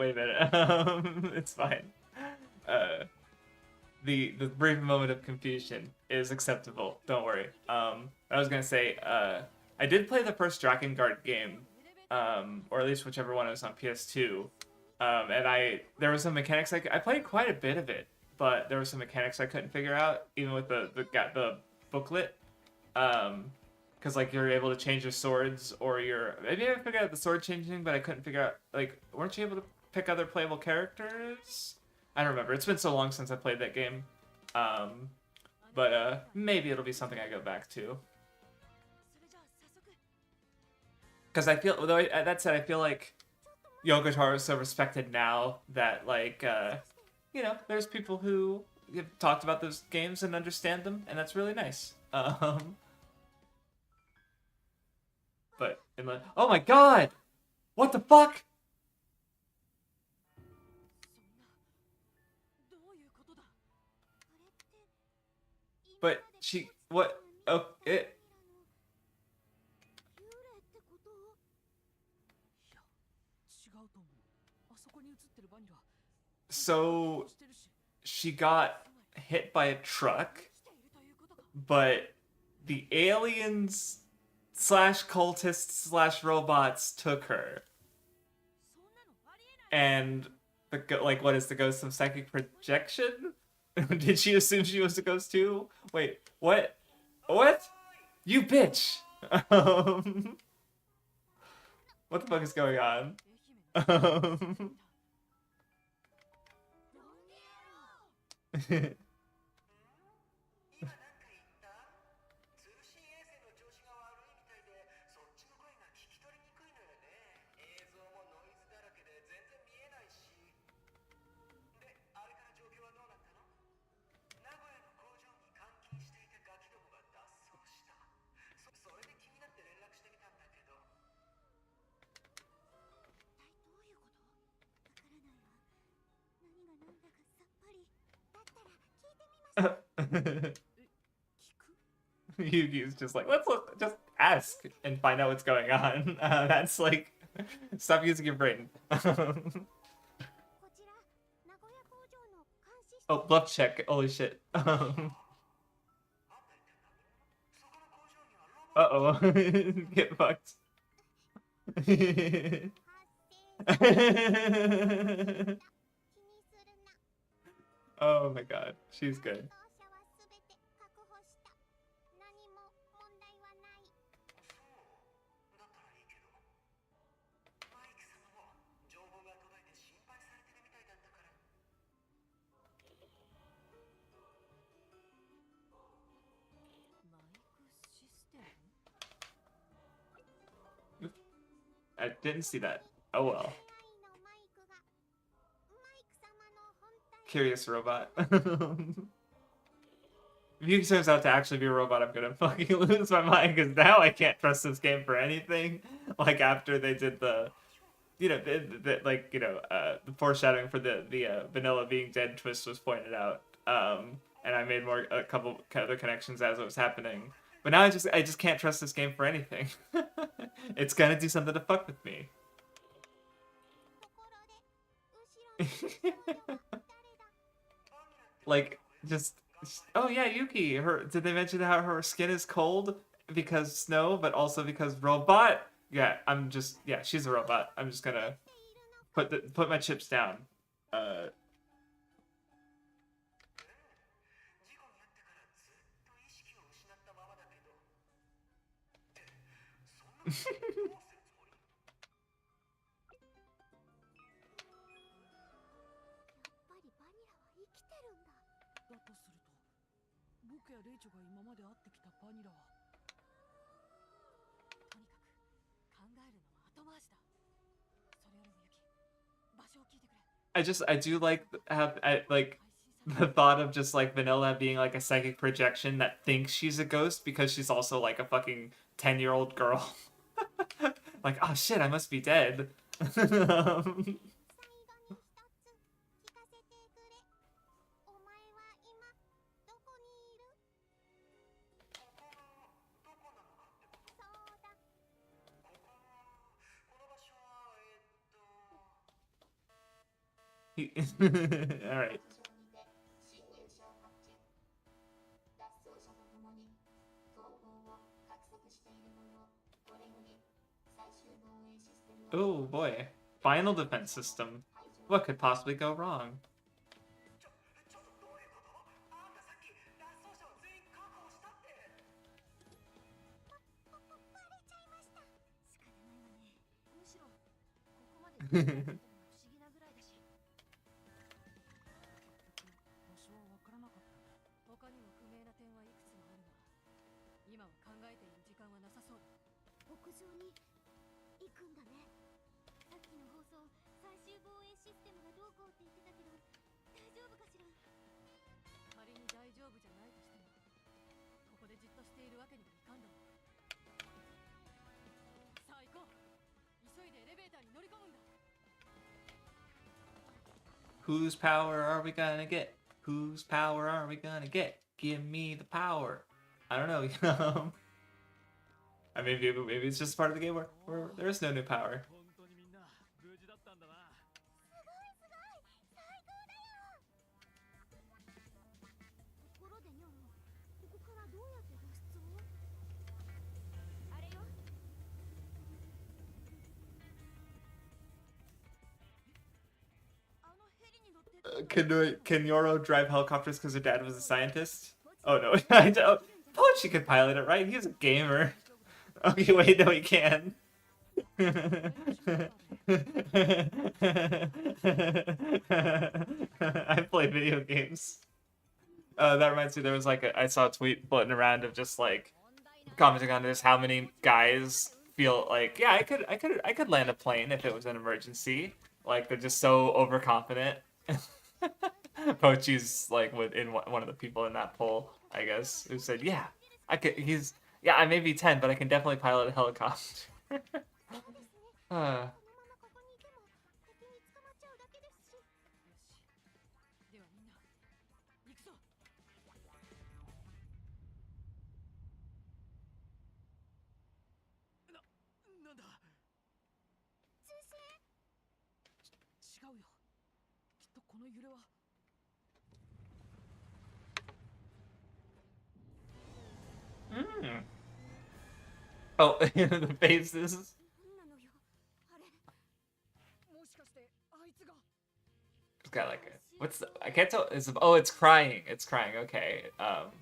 It's fine. The brief moment of confusion is acceptable. Don't worry. I was gonna say, I did play the first Drakengard game, or at least whichever one was on PS2. And there were some mechanics I played quite a bit of it, but there were some mechanics I couldn't figure out, even with the booklet. Because like you're able to change your swords, or maybe I figured out the sword changing, but I couldn't figure out, like, weren't you able to pick other playable characters? I don't remember. It's been so long since I played that game. But maybe it'll be something I go back to. Because I feel, that said, I feel like Yoko Taro is so respected now that, like, you know, there's people who have talked about those games and understand them, and that's really nice. But oh my god! What the fuck? But she what? Oh, it. 幽霊ってこと？いや、違うと思う。あそこに映ってるバニラ。 So してるし、 she got hit by a truck, 生きているということか。 but the aliens slash cultists slash robots took her, そんなのありえない。 and like what is the ghost of psychic projection? Did she assume she was a ghost too? Wait, what? What? You bitch! What the fuck is going on? 愛媛のどんげろ。今なんか言った？通信衛星の調子が悪いみたいで、そっちの声が聞き取りにくいのよね。映像もノイズだらけで全然見えないし。で、あれから状況はどうなったの？名古屋の工場に監禁していたガキどもが脱走した。それで気になって連絡してみたんだけど。一体どういうこと？わからないわ。何が何だかさっぱり。だったら聞いてみましょう。 Yugi's just like, let's look, just ask and find out what's going on. That's like, stop using your brain. こちら、名古屋工場の監視室。 Oh, bluff check. Holy shit. Uh-oh. Get fucked. 発生しました。気にするな。 Oh my god. She's good. 担当者はすべて確保した。何も問題はない。だったらいいけど。マイク様も情報が途絶えて心配されてるみたいだったから。マイクシステム？ I didn't see that. Oh well. のマイクがマイク様の本体。 Curious robot. If he turns out to actually be a robot, I'm gonna fucking lose my mind because now I can't trust this game for anything. Like after they did the, the foreshadowing for the vanilla being dead twist was pointed out. And I made a couple other connections as it was happening. But now I just can't trust this game for anything. It's gonna do something to fuck with me. ところで、後ろの少女は誰だ？ Like just oh yeah, Yuki. Did they mention how her skin is cold because snow, but also because robot? Yeah, she's a robot. I'm just gonna put my chips down. 事故に遭ってからずっと意識を失ったままだけど。そんなことどうするつもり？ やっぱりバニラは生きてるんだ。だとすると、僕やレイチョが今まで会ってきたバニラは、とにかく考えるのは後回しだ。それよりもユキ、場所を聞いてくれ。 I do like the thought of just like Vanilla being like a psychic projection that thinks she's a ghost because she's also like a fucking 10-year-old girl. Like, oh shit, I must be dead. 最後に一つ聞かせてくれ。お前は今どこにいる？ここがどこなのかってこと？そうだ。この場所はAll right. Oh boy. Final defense system. What could possibly go wrong? ちょっとどういうこと？あんたさっき脱走者を全員確保したって。バレちゃいました。仕方ないわね。むしろここまで出てくるのも不思議なぐらいだし。場所は分からなかったんだ。他にも不明な点はいくつもあるが、今は考えている時間はなさそうだ。屋上に行くんだね。さっきの放送、最終防衛システムがどうこうって言ってたけど、大丈夫かしら？仮に大丈夫じゃないとしても、ここでじっとしているわけにはいかんだろう。さあ行こう。急いでエレベーターに乗り込むんだ。 Whose power are we gonna get? Whose power are we gonna get? Give me the power. I don't know. I mean, maybe it's just part of the game where there is no new power. 本当にみんな無事だったんだな。ところでニョロ、ここからどうやって脱出を？あれよ。あのヘリに乗って。Can Yoro drive helicopters because her dad was a scientist? Oh no, I don't. Pochi could pilot it, right? He's a gamer. Okay, wait, no, he can. I play video games. That reminds me, there was like I saw a tweet floating around of just like commenting on this, how many guys feel like, yeah, I could land a plane if it was an emergency. Like they're just so overconfident. Pochi's like in one of the people in that poll, I guess, who said, yeah, I could. Yeah, I may be 10, but I can definitely pilot a helicopter. このままここにいても敵に捕まっちゃうだけですし。ではみんな行くぞ。なんだ。中止。違うよ。きっとこの揺れは。Oh, the faces. なんなのよ。あれ。もしかしてあいつが。 It's got like what's I can't tell. Oh, it's crying. It's crying. Okay.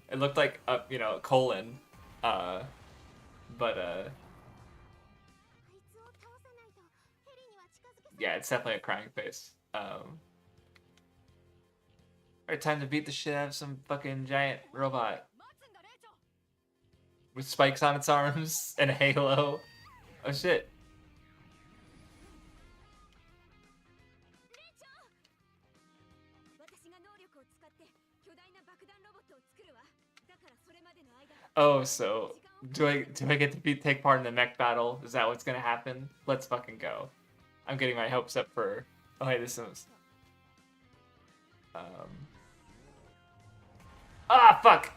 It looked like a colon. But あいつを倒さないとヘリには近づけそう。 yeah, it's definitely a crying face. Alright, time to beat the shit out of some fucking giant robot 待つんだレイチョ。 with spikes on its arms and a halo. Oh shit. レイチョ。私が能力を使って巨大な爆弾ロボットを作るわ。だからそれまでの間。 Oh, so do I get to take part in the mech battle? Is that what's gonna happen? Let's fucking go. I'm getting my hopes up for. Oh, hey, this is. Ah, fuck!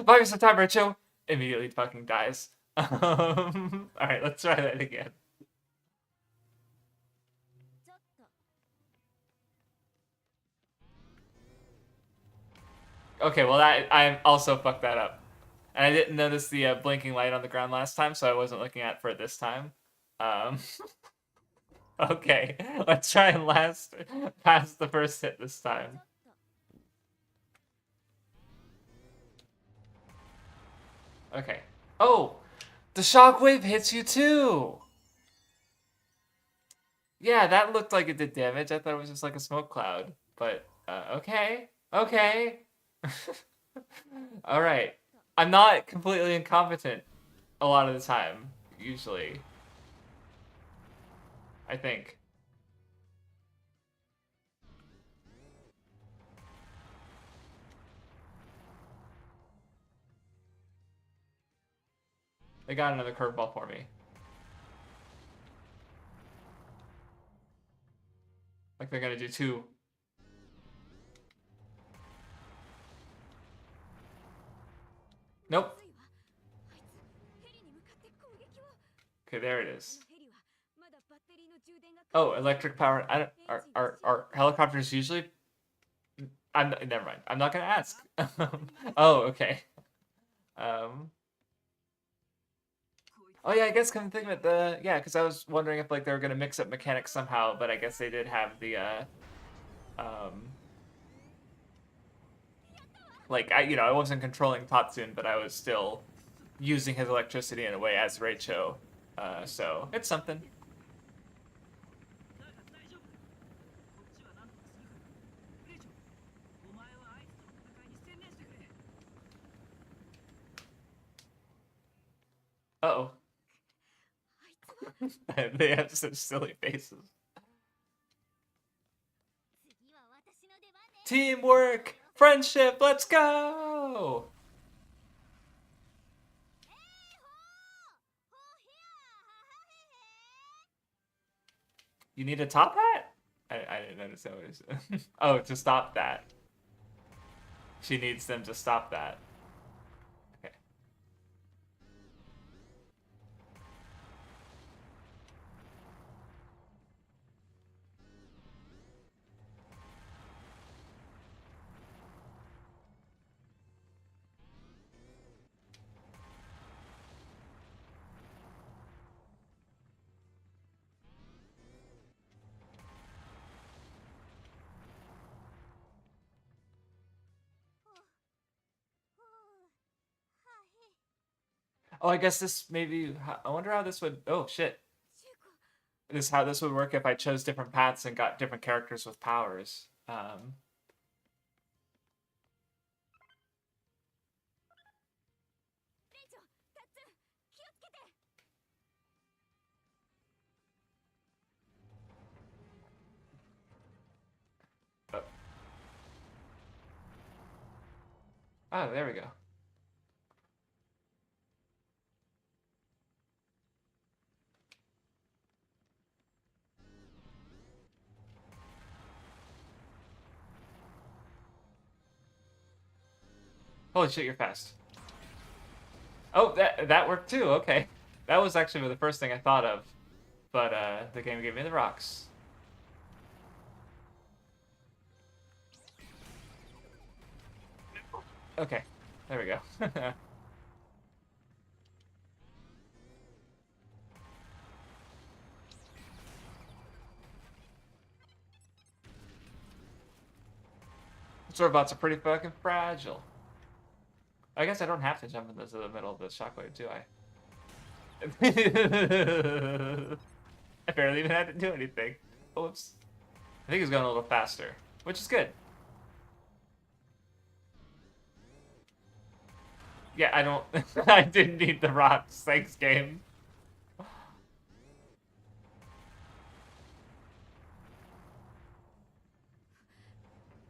Buy me some time, Richo. Immediately fucking dies. Alright, let's try that again. ちょっと。 Okay, well I also fucked that up. And I didn't notice the blinking light on the ground last time, so I wasn't looking at it for it this time. Okay, let's try and last past the first hit this time. Okay. Oh, the shockwave hits you too. Yeah, that looked like it did damage. I thought it was just like a smoke cloud. But okay, okay. All right. I'm not completely incompetent a lot of the time, usually. I think. They got another curveball for me. Like they're gonna do two. Nope. Okay, there it is. Oh, electric power. I don't. Are helicopters usually? Never mind. I'm not gonna ask. Oh, okay. Oh yeah, I guess come to think of it, because I was wondering if like they were gonna mix up mechanics somehow, but I guess they did have the like I wasn't controlling Tatsune, but I was still using his electricity in a way as Reicho, so it's something. Uh-oh. They have such silly faces. Teamwork! Friendship! Let's go! You need a top hat? I didn't notice that was. Oh, to stop that. she needs them to stop that. Okay. Oh, I guess this maybe. I wonder how this would. Oh shit! This is how this would work if I chose different paths and got different characters with powers. Oh, oh, there we go. Holy shit, you're fast. Oh, that worked too. Okay, that was actually the first thing I thought of, but the game gave me the rocks. Okay, there we go. Swordbots are pretty fucking fragile. I guess I don't have to jump into the middle of the shockwave, do I? I barely even had to do anything. Oops. I think he's going a little faster, which is good. Yeah, I don't... I didn't need the rocks. Thanks, game.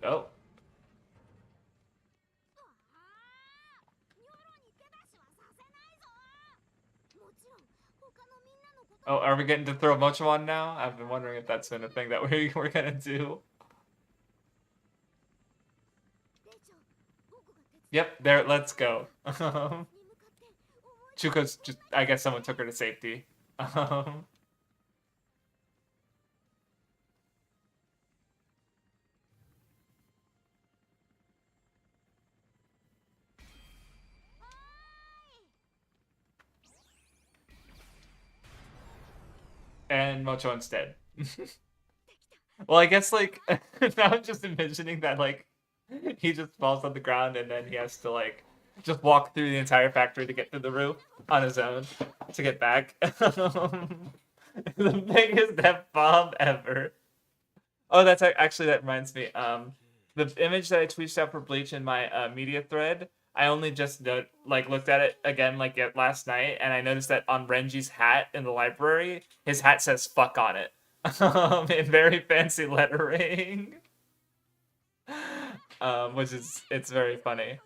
Oh. Oh, are we getting to throw Mochomon now? I've been wondering if that's been a thing that we're gonna do. Yep, there, let's go. Chuko's just, I guess someone took her to safety. And Mocho instead. Well, I guess, like, now I'm just envisioning that, like, he just falls on the ground and then he has to, like, just walk through the entire factory to get to the roof on his own to get back. The biggest F-bomb ever. Oh, that's actually, that reminds me. The image that I tweeted out for Bleach in my media thread, I only just looked at it again last night, and I noticed that on Renji's hat in the library, his hat says "fuck" on it, in very fancy lettering, it's very funny.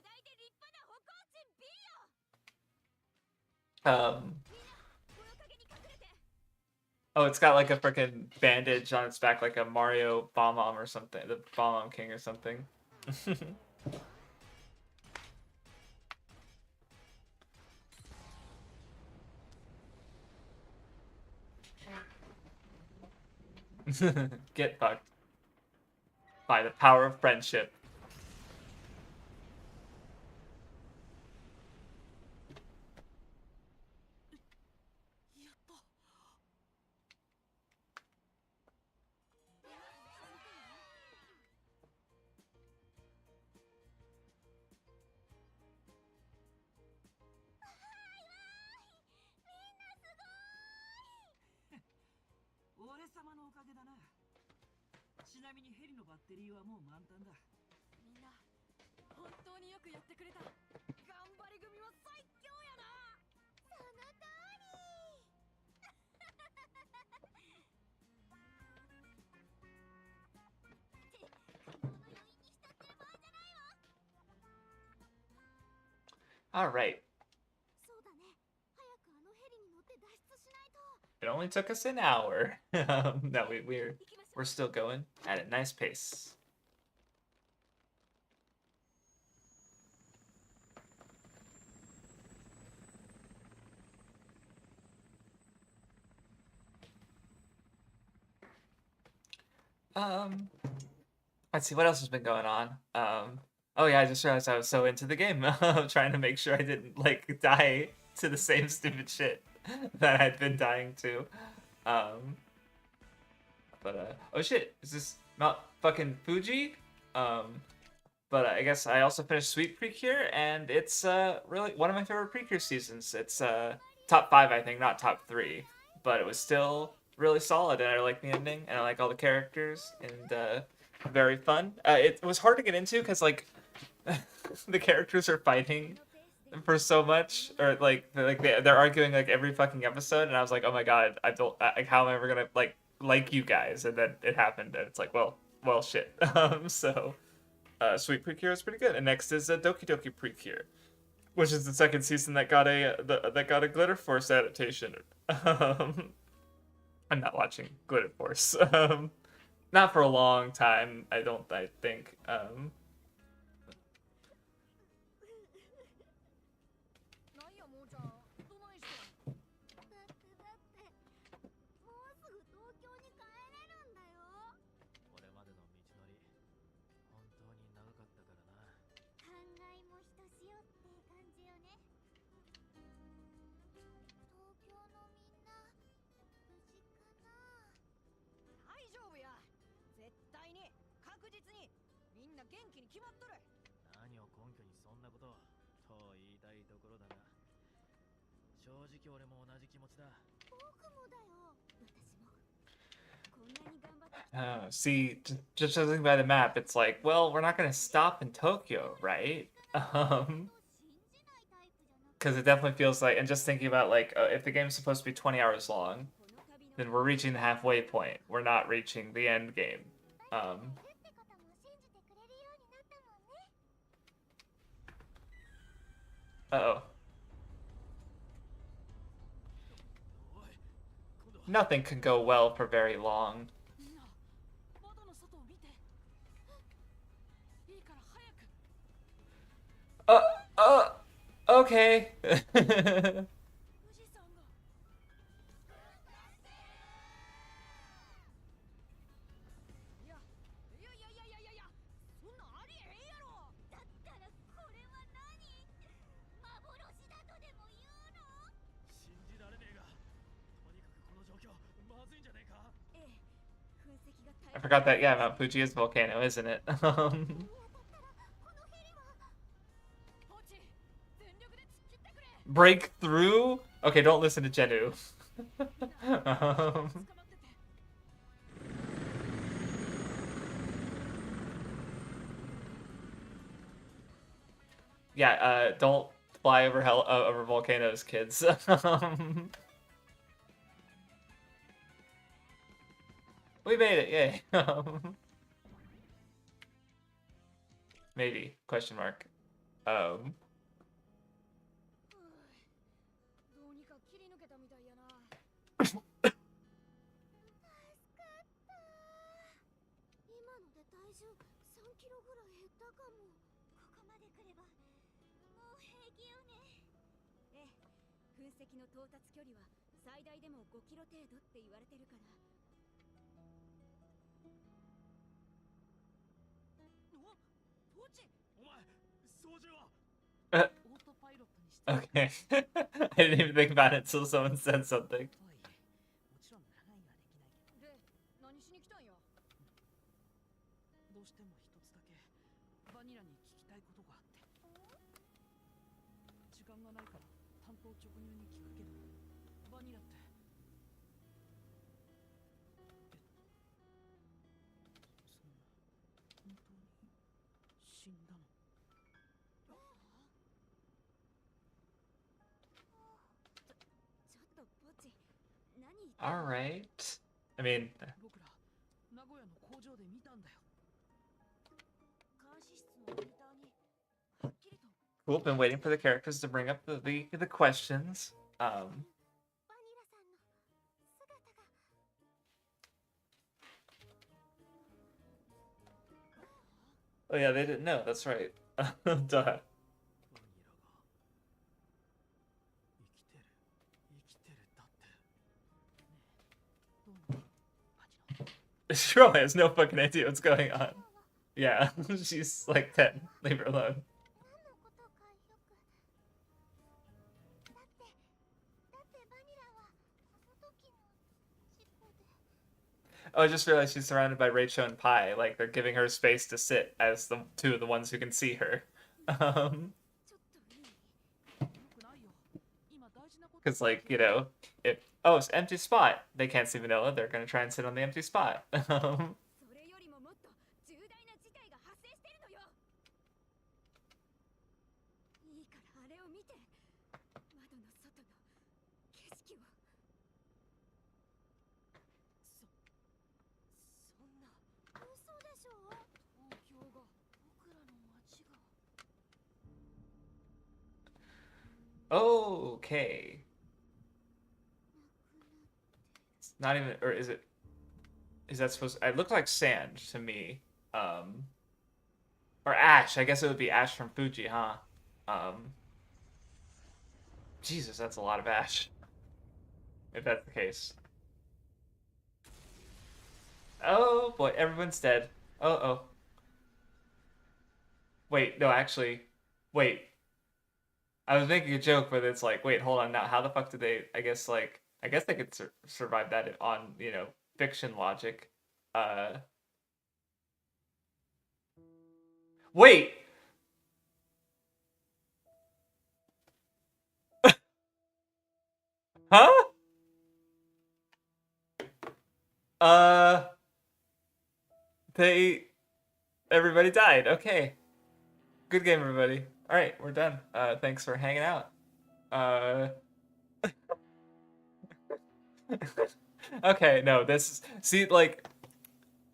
Oh, it's got like a freaking bandage on its back, like a Mario Bomb-Omb or something, the Bomb-Omb King or something. Get fucked. By the power of friendship. All right. It only took us an hour. No, we're still going at a nice pace. Let's see what else has been going on. Oh yeah, I just realized I was so into the game, trying to make sure I didn't like die to the same stupid shit that I'd been dying to. Um, oh shit, is this Mount fucking Fuji? But I guess I also finished Sweet Precure, and it's really one of my favorite Precure seasons. It's top 5, I think, not top 3, but it was still really solid, and I like the ending, and I like all the characters, and very fun. It was hard to get into because like the characters are fighting for so much, or like they're arguing like every fucking episode, and I was like, oh my god, I don't like how am I ever gonna like you guys, and then it happened, and it's like, well shit. So. Sweet Precure is pretty good, and next is Doki Doki Precure, which is the second season that got a Glitter Force adaptation. I'm not watching Glitter Force, not for a long time. I think. なんやもーちゃん、どないしたん？だってもうすぐ東京に帰れるんだよ。これまでの道のり本当に長かったからな。感慨もひとしおって感じよね。東京のみんな無事かな。大丈夫や。絶対に確実にみんな元気に決まっとる。何を根拠にそんなことをと言いたいところだが、正直俺も同じ気持ちだ。僕もだよ。私も。こんなに頑張ってきた。See, just judging by the map, it's like, well, we're not gonna stop in Tokyo, right? 信じないタイプじゃなくて、 Because it definitely feels like, and just thinking about like, if the game's supposed to be 20 hours long, この旅の then we're reaching the halfway point. We're not reaching the end game. って方も信じてくれるようになったもんね。 Uh-oh. おい、今度は Nothing can go well for very long. みんな、窓の外を見て。いいから早く。Okay. 富士山が。いや、そんなんありえへんやろ。だったらこれは何？幻だとでも言うの？信じられねえが、とにかくこの状況まずいんじゃねえか。ええ、噴石が I forgot that, yeah, Mount Fuji is a volcano, isn't it? に当たったらこのヘリは。ポチ、全力で突っ切ってくれ。 Break through? Okay, don't listen to Jenu. 捕まってて。 Yeah, don't fly over over volcanoes, kids. We made it, yay. Maybe, question mark. どうにか切り抜けたみたいやな。助かった。今ので体重3キロぐらい減ったかも。ここまで来ればもう平気よね。ええ、噴石の到達距離は最大でも5キロ程度って言われてるから。ポチ、お前、操縦は。オートパイロットにして。 Okay. I didn't even think about it until someone said something. とはいえ、もちろん長いのはできないけど。で、何しに来たんや。どうしても一つだけバニラに聞きたいことがあって。時間がないから担当直入に聞くけど、バニラって。そんな本当に死んだの？ ちょっとポチ、何言って Alright. I mean, 僕ら名古屋の工場で見たんだよ。監視室のモニターにはっきりと。 cool. Been waiting for the characters to bring up the questions. バニラさんの姿が。 Oh yeah, they didn't know. That's right. Duh. バニラが生きてるだって。ねえ、どうなのバジの。She probably has no fucking idea what's going on. Yeah, she's like 10. Leave her alone. 何のことかよくだってバニラはあの時の事故で Oh, I just realized she's surrounded by Rachel and Pi. Like they're giving her space to sit as the two of the ones who can see her. ちょっといいよくないよ今大事なこと Because like if it's empty spot, they can't see Vanilla. They're gonna try and sit on the empty spot. それよりももっと重大な事態が発生してるのよいいからあれを見て窓の外の景色をそんな嘘でしょ東京が僕らの街が Okay. It's not even, or is it? Is that supposed? It looked like sand to me. Or ash. I guess it would be ash from Fuji, huh? Jesus, that's a lot of ash. If that's the case. Oh boy, everyone's dead. Oh. Wait, no, actually, wait. I was making a joke, but it's like, wait, hold on. Now, how the fuck did they? I guess they could survive that on fiction logic. Wait. Huh? They everybody died. Okay. Good game, everybody. All right, we're done. Thanks for hanging out. Okay, no, like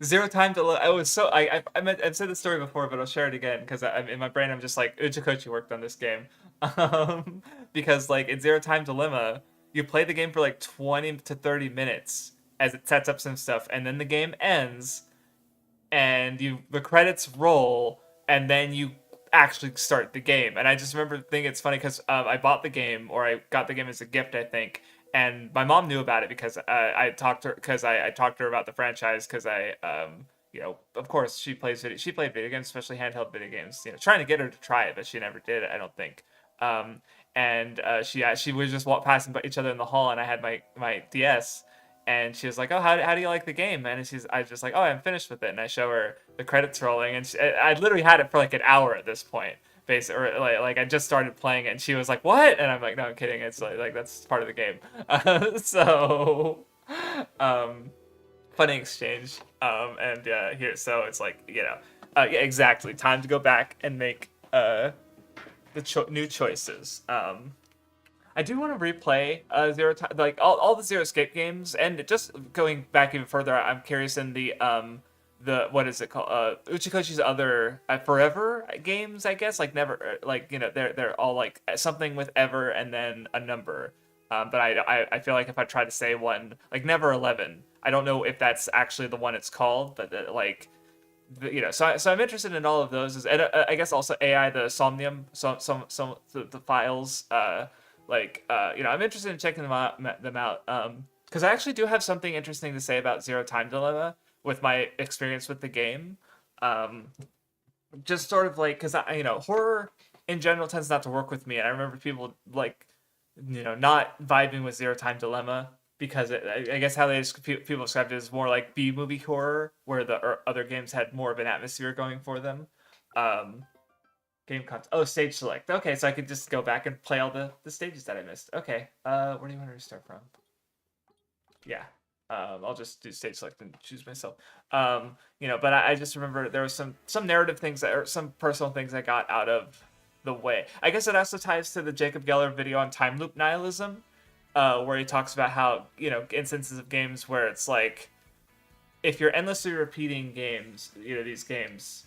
Zero Time to I was so I've said this story before, but I'll share it again because I'm in my brain. I'm just like Uchikochi worked on this game, because like in Zero Time Dilemma, you play the game for like 20 to 30 minutes as it sets up some stuff, and then the game ends, and the credits roll, and then you actually start the game. And I just remember thinking it's funny because I bought the game, or I got the game as a gift, I think. And my mom knew about it because I talked to her about the franchise because of course she played video games, especially handheld video games. Trying to get her to try it, but she never did. I don't think. And she was just passing by each other in the hall, and I had my DS, and she was like, "Oh, how do you like the game?" And I was just like, "Oh, I'm finished with it." And I show her the credits rolling, and I literally had it for like an hour at this point. Basically, or like I just started playing it, and she was like, "What?" And I'm like, "No, I'm kidding. It's like that's part of the game." So, funny exchange. And here, so it's like yeah, exactly. Time to go back and make new choices. I do want to replay Zero Time, like all the Zero Escape games, and just going back even further. I'm curious in the what is it called? Uchikoshi's other Forever games, I guess. Like never, like they're all like something with ever and then a number. But I feel like if I try to say one like Never 11, I don't know if that's actually the one it's called, but so I'm interested in all of those. And I guess also AI, the Somnium, some the files. I'm interested in checking them out. Because I actually do have something interesting to say about Zero Time Dilemma with my experience with the game. Just sort of like, because horror in general tends not to work with me, and I remember people like, not vibing with Zero Time Dilemma because I guess how people described it is more like B movie horror, where the other games had more of an atmosphere going for them. Game content. Oh, stage select. Okay, so I could just go back and play all the stages that I missed. Okay. Where do you want to restart from? Yeah. I'll just do stage select and choose myself. But I just remember there was some narrative things or some personal things I got out of the way. I guess it also ties to the Jacob Geller video on time loop nihilism, where he talks about how instances of games where it's like if you're endlessly repeating these games.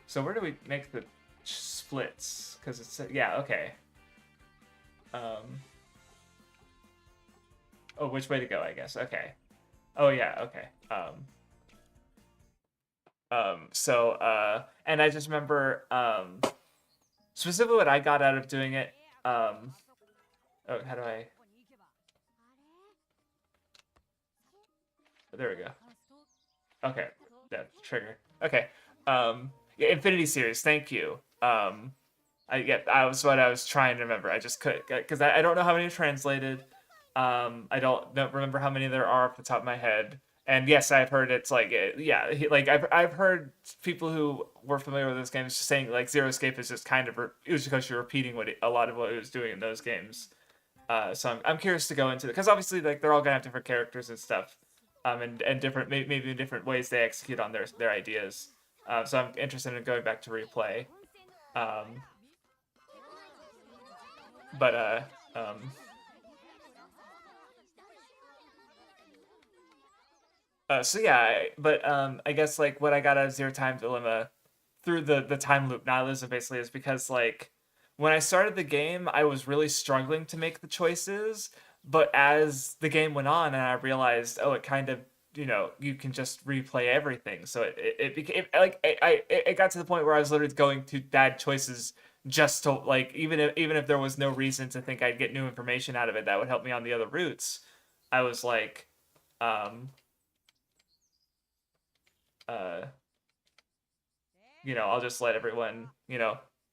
So where do we make the splits? Because it's okay. Which way to go? I guess. Okay. Oh yeah. Okay. And I just remember specifically what I got out of doing it. Oh, how do I? ここに行けば There we go. カースト Okay, that's the trigger. Okay. Yeah, Infinity Series. Thank you. I was what I was trying to remember. I just couldn't because I don't know how many are translated. I don't remember how many there are off the top of my head. And yes, I've heard it's like yeah, like I've heard people who were familiar with this game just saying like Zero Escape is just kind of it was because you're repeating a lot of what it was doing in those games. So I'm curious to go into it because obviously like they're all gonna have different characters and stuff, and different maybe different ways they execute on their ideas. So I'm interested in going back to replay. Um, but so yeah, but I guess like what I got out of Zero Time Dilemma through the time loop nihilism basically is because like when I started the game, I was really struggling to make the choices, but as the game went on and I realized, oh, it kind of you can just replay everything. So it became like it got to the point where I was literally going to bad choices just to like even if there was no reason to think I'd get new information out of it that would help me on the other routes, I was like, um, uh, I'll just let everyone,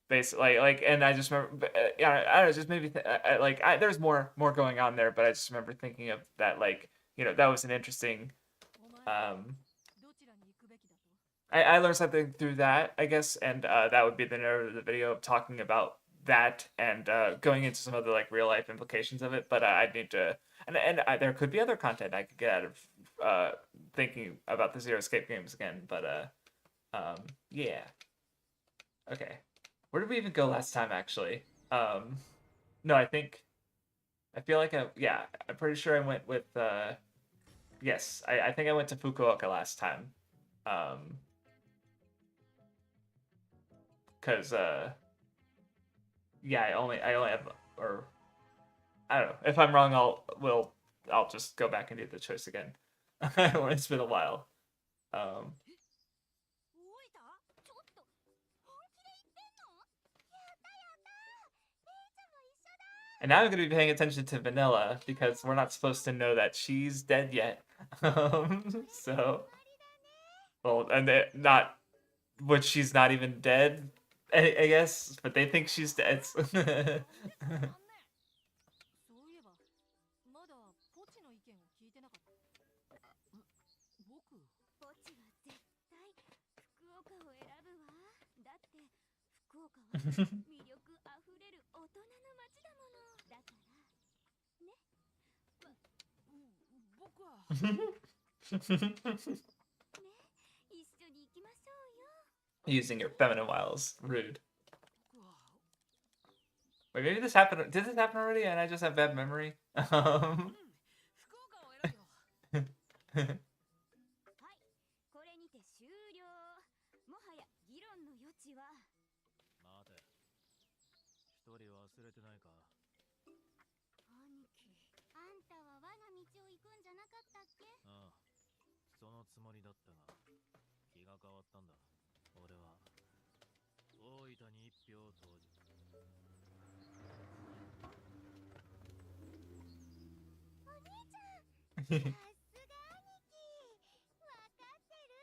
basically like, and I just remember, yeah, I don't know, just maybe there's more going on there, but I just remember thinking of that, like, that was an interesting, お前 um, どちらに行くべきだと I learned something through that, I guess, and that would be the note of the video of talking about that and going into some of the like real life implications of it. But I'd need to, there could be other content I could get out of thinking about the Zero Escape games again. But yeah, okay. Where did we even go last time? Actually, no, I feel like I'm pretty sure I went with yes, I think I went to Fukuoka last time. Um, Cause yeah, I only have, or I don't know. If I'm wrong, I'll just go back and do the choice again. It's been a while. 動いたちょっと本気で言ってんのやったやった姉ちゃんも一緒だ And now I'm gonna be paying attention to Vanilla because we're not supposed to know that she's dead yet. So, well, and not, which she's not even dead, I guess, but they think she's dead. 残念そういえばまだポチの意見を聞いてなかった僕ポチは絶対福岡を選ぶわだって福岡は魅力あふれる大人の街だものだからね僕は ね一緒に行きましょうよ Using your feminine wiles. Rude. 僕は Wait, maybe this happened. Did this happen already and I just have bad memory? 福岡を選ぶよはいこれにて終了もはや議論の余地は待て一人忘れてないか兄貴あんたは我が道を行くんじゃなかったっけああそのつもりだったが気が変わったんだ俺は大分に一票を投じお兄ちゃんさすが兄貴わかってる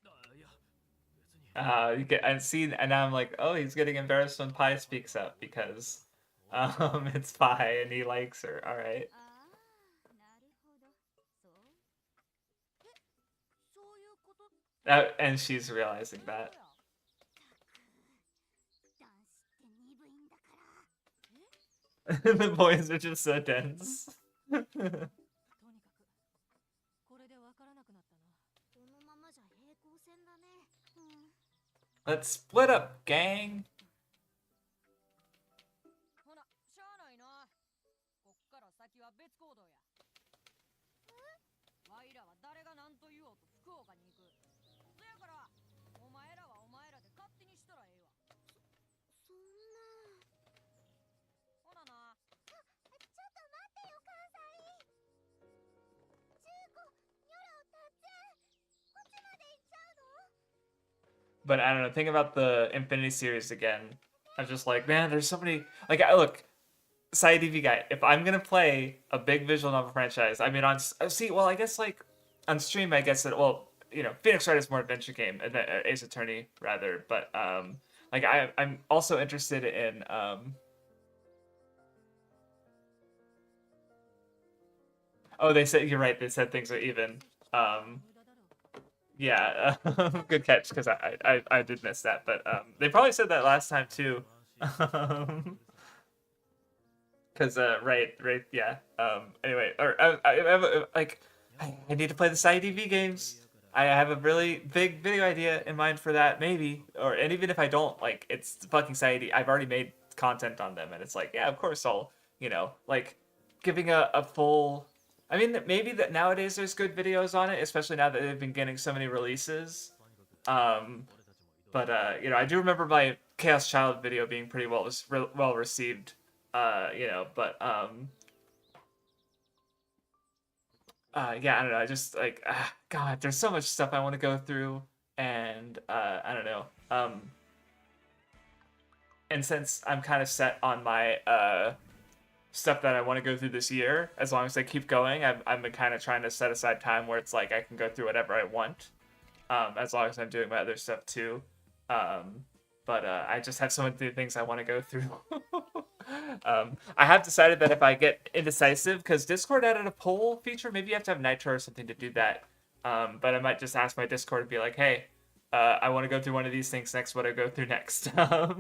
あいや別に You get and see, and now I'm like, oh, he's getting embarrassed when Pi speaks up because, it's Pi and he likes her. All right. ああなるほどそうえそういうこと And she's realizing that. 男子って鈍いんだから The boys are just so dense. とにかくこれでわからなくなったなこのままじゃ平行線だねうん Let's split up, gang. ほなしゃあないなこっから先は別行動やワイらは誰が何と言おうと福岡に行くそやからお前らはお前らで勝手にしたらええわそんなほななちょっと待ってよ関西中古ニョロタッツンこっちまで行っちゃうの But I don't know. Think about the Infinity series again. I'm just like, man, there's so many. Like, look, Side DV guy, if I'm gonna play a big visual novel franchise, I mean, see, well, I guess like on stream, I guess that well, Phoenix Wright is more adventure game, Ace Attorney rather, but like I'm also interested in Oh, they said you're right. They said things are even. Yeah, good catch because I did miss that, but they probably said that last time too. Because right, yeah. Anyway, or like I need to play the side DV games. I have a really big video idea in mind for that, maybe, and even if I don't, like it's fucking side DV. I've already made content on them, and it's like, yeah, of course I'll, like giving a full. I mean, maybe that nowadays there's good videos on it, especially now that they've been getting so many releases. Um, but I do remember my Chaos Child video being pretty well received. But yeah, I don't know. I just like, God, there's so much stuff I want to go through, and I don't know. And since I'm kind of set on my stuff that I want to go through this year, as long as I keep going, I've been kind of trying to set aside time where it's like I can go through whatever I want, as long as I'm doing my other stuff too. But I just have so many things I want to go through. I have decided that if I get indecisive, because Discord added a poll feature, maybe you have to have Nitro or something to do that. But I might just ask my Discord to be like, hey, I want to go through one of these things next. What do I go through next? But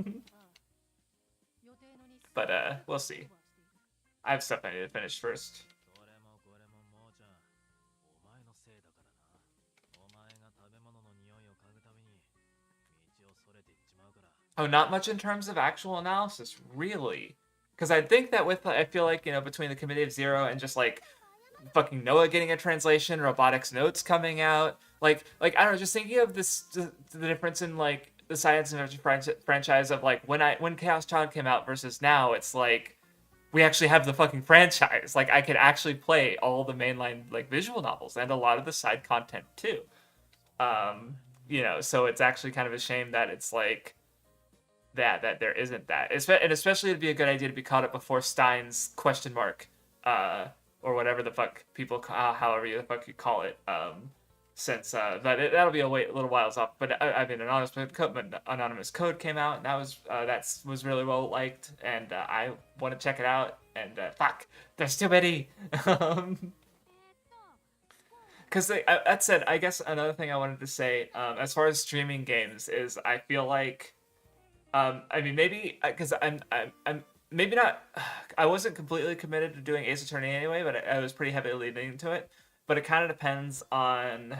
we'll see. I have stuff I need to finish first. それもこれももうちゃん、お前のせいだからな。お前が食べ物の匂いを嗅ぐたびに道をそれていっちまうから。 Oh, not much in terms of actual analysis, really. Because I think that I feel like, between the Committee of Zero and just like fucking Noah getting a translation, Robotics Notes coming out, like I don't know, just thinking of the difference in like the science and adventure franchise of like when Chaos Child came out versus now, it's like we actually have the fucking franchise. Like I could actually play all the mainline like visual novels and a lot of the side content too. So it's actually kind of a shame that it's like that there isn't that. And especially it'd be a good idea to be caught up before Stein's question mark, or whatever the fuck people, however the fuck you call it. Since that'll be a little whiles off. But I mean, Anonymous Code came out, and that was really well liked, and I want to check it out. And fuck, there's too many. Because that said, I guess another thing I wanted to say, as far as streaming games, is I feel like, I mean, maybe because I'm maybe not. I wasn't completely committed to doing Ace Attorney anyway, but I was pretty heavily leaning into it. But it kind of depends on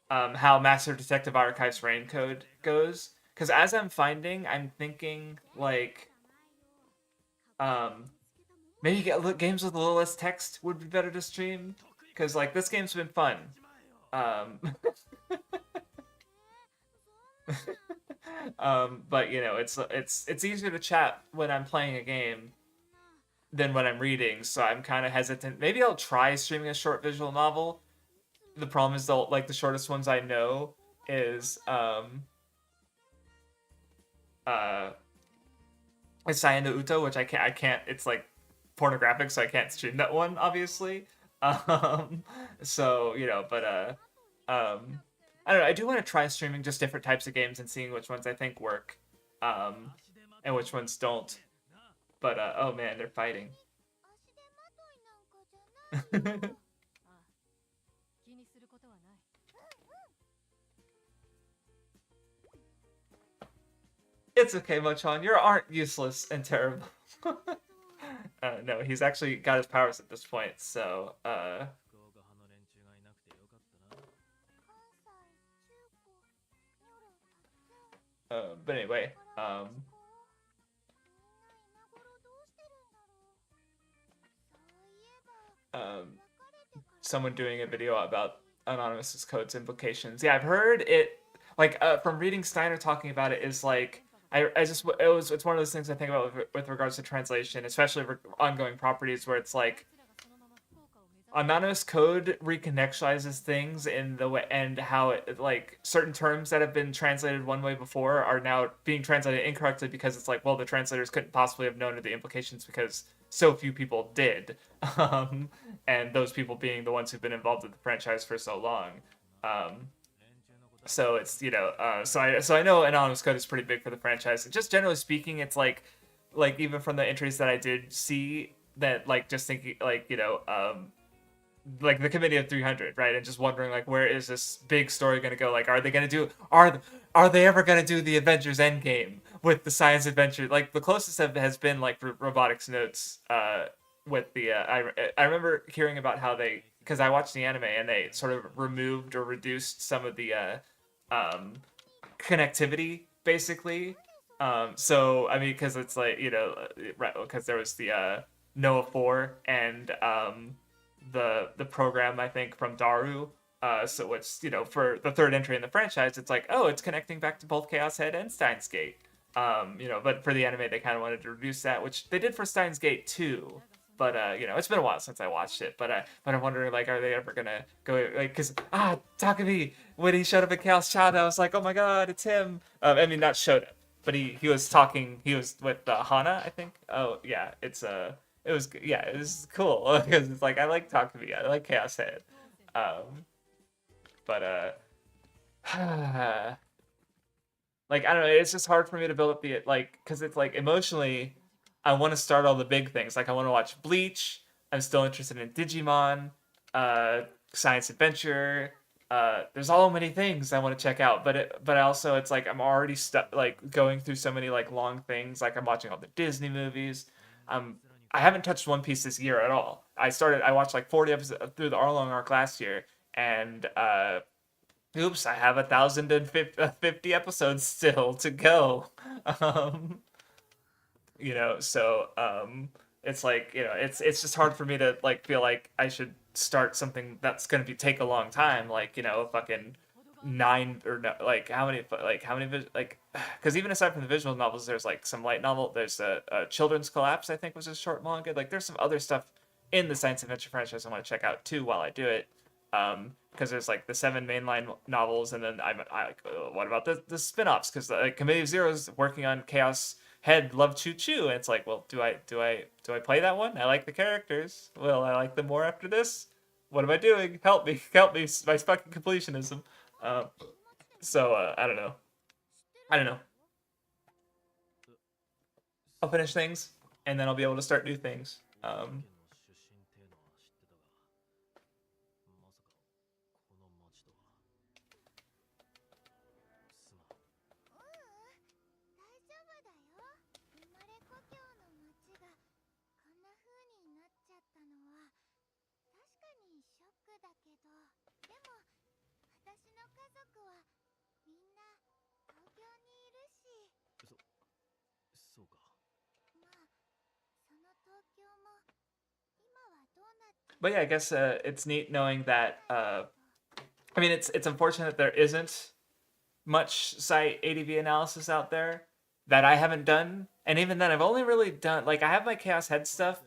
how Master Detective Archives Rain Code goes. Because as I'm thinking like maybe get games with a little less text would be better to stream. Because like this game's been fun. But it's easier to chat when I'm playing a game than when I'm reading, so I'm kind of hesitant. Maybe I'll try streaming a short visual novel. The problem is the shortest ones I know is Sayan no Uto, which I can't. It's like pornographic, so I can't stream that one, obviously. So but I don't know. I do want to try streaming just different types of games and seeing which ones I think work, and which ones don't. But oh man, they're fighting. It's okay, Mochan. Your art useless and terrible. No, he's actually got his powers at this point, so 福岡派の連中がいなくてよかったな。 but anyway, someone doing a video about Anonymous's code's implications. Yeah, I've heard it. Like from reading Steiner talking about it, is like it's one of those things I think about with regards to translation, especially for ongoing properties where it's like anonymous code recontextualizes things in the way and how it like certain terms that have been translated one way before are now being translated incorrectly because it's like, well, the translators couldn't possibly have known the implications because so few people did, um, and those people being the ones who've been involved with the franchise for so long. Um, so it's so I know anonymous code is pretty big for the franchise. And just generally speaking, it's like even from the entries that I did see that like just thinking like like the committee of 300, right? And just wondering like where is this big story going to go? Like are they going to do are they ever going to do the Avengers Endgame with the science adventure? Like the closest has been like robotics notes with the I remember hearing about how they because I watched the anime and they sort of removed or reduced some of the um connectivity basically. So I mean because it's like right because there was the Noah 4 and the program I think from Daru. So it's for the third entry in the franchise, it's like it's connecting back to both Chaos Head and Steins Gate. But for the anime they kind of wanted to reduce that, which they did for Steins Gate too. But it's been a while since I watched it. But I'm wondering like, are they ever gonna go like because Takumi when he showed up at Chaos Child, I was like, oh my god, it's him. I mean not showed up, but he was talking. He was with Hana, I think. Oh yeah, it was cool because it's like I like Takumi, I like Chaos Head, but like I don't know, it's just hard for me to build up the like because it's like emotionally, I want to start all the big things. Like I want to watch Bleach. I'm still interested in Digimon, uh, Science Adventure. There's all many things I want to check out, but also it's like I'm already stuck like going through so many like long things. Like I'm watching all the Disney movies. Um, I haven't touched One Piece this year at all. I watched like 40 episodes through the Arlong arc last year, and oops, I have 1,050 episodes still to go. Um, so it's like it's just hard for me to like feel like I should start something that's gonna be take a long time, like fucking nine or no, like how many like because even aside from the visual novels, there's like some light novel. There's a Children's Collapse, I think, was a short manga. Like there's some other stuff in the science adventure franchise I want to check out too while I do it. Because there's like the 7 mainline novels, and then I like what about the spin-offs? Because like Committee of Zero is working on Chaos Head Love Choo Choo, and it's like, well, do I play that one? I like the characters. Will I like them more after this? What am I doing? Help me, help me! My fucking completionism. Um, so I don't know. I don't know. I'll finish things, and then I'll be able to start new things. But yeah, I guess it's neat knowing that. I mean, it's unfortunate there isn't much site ADV analysis out there that I haven't done, and even then, I've only really done like I have my Chaos Head stuff,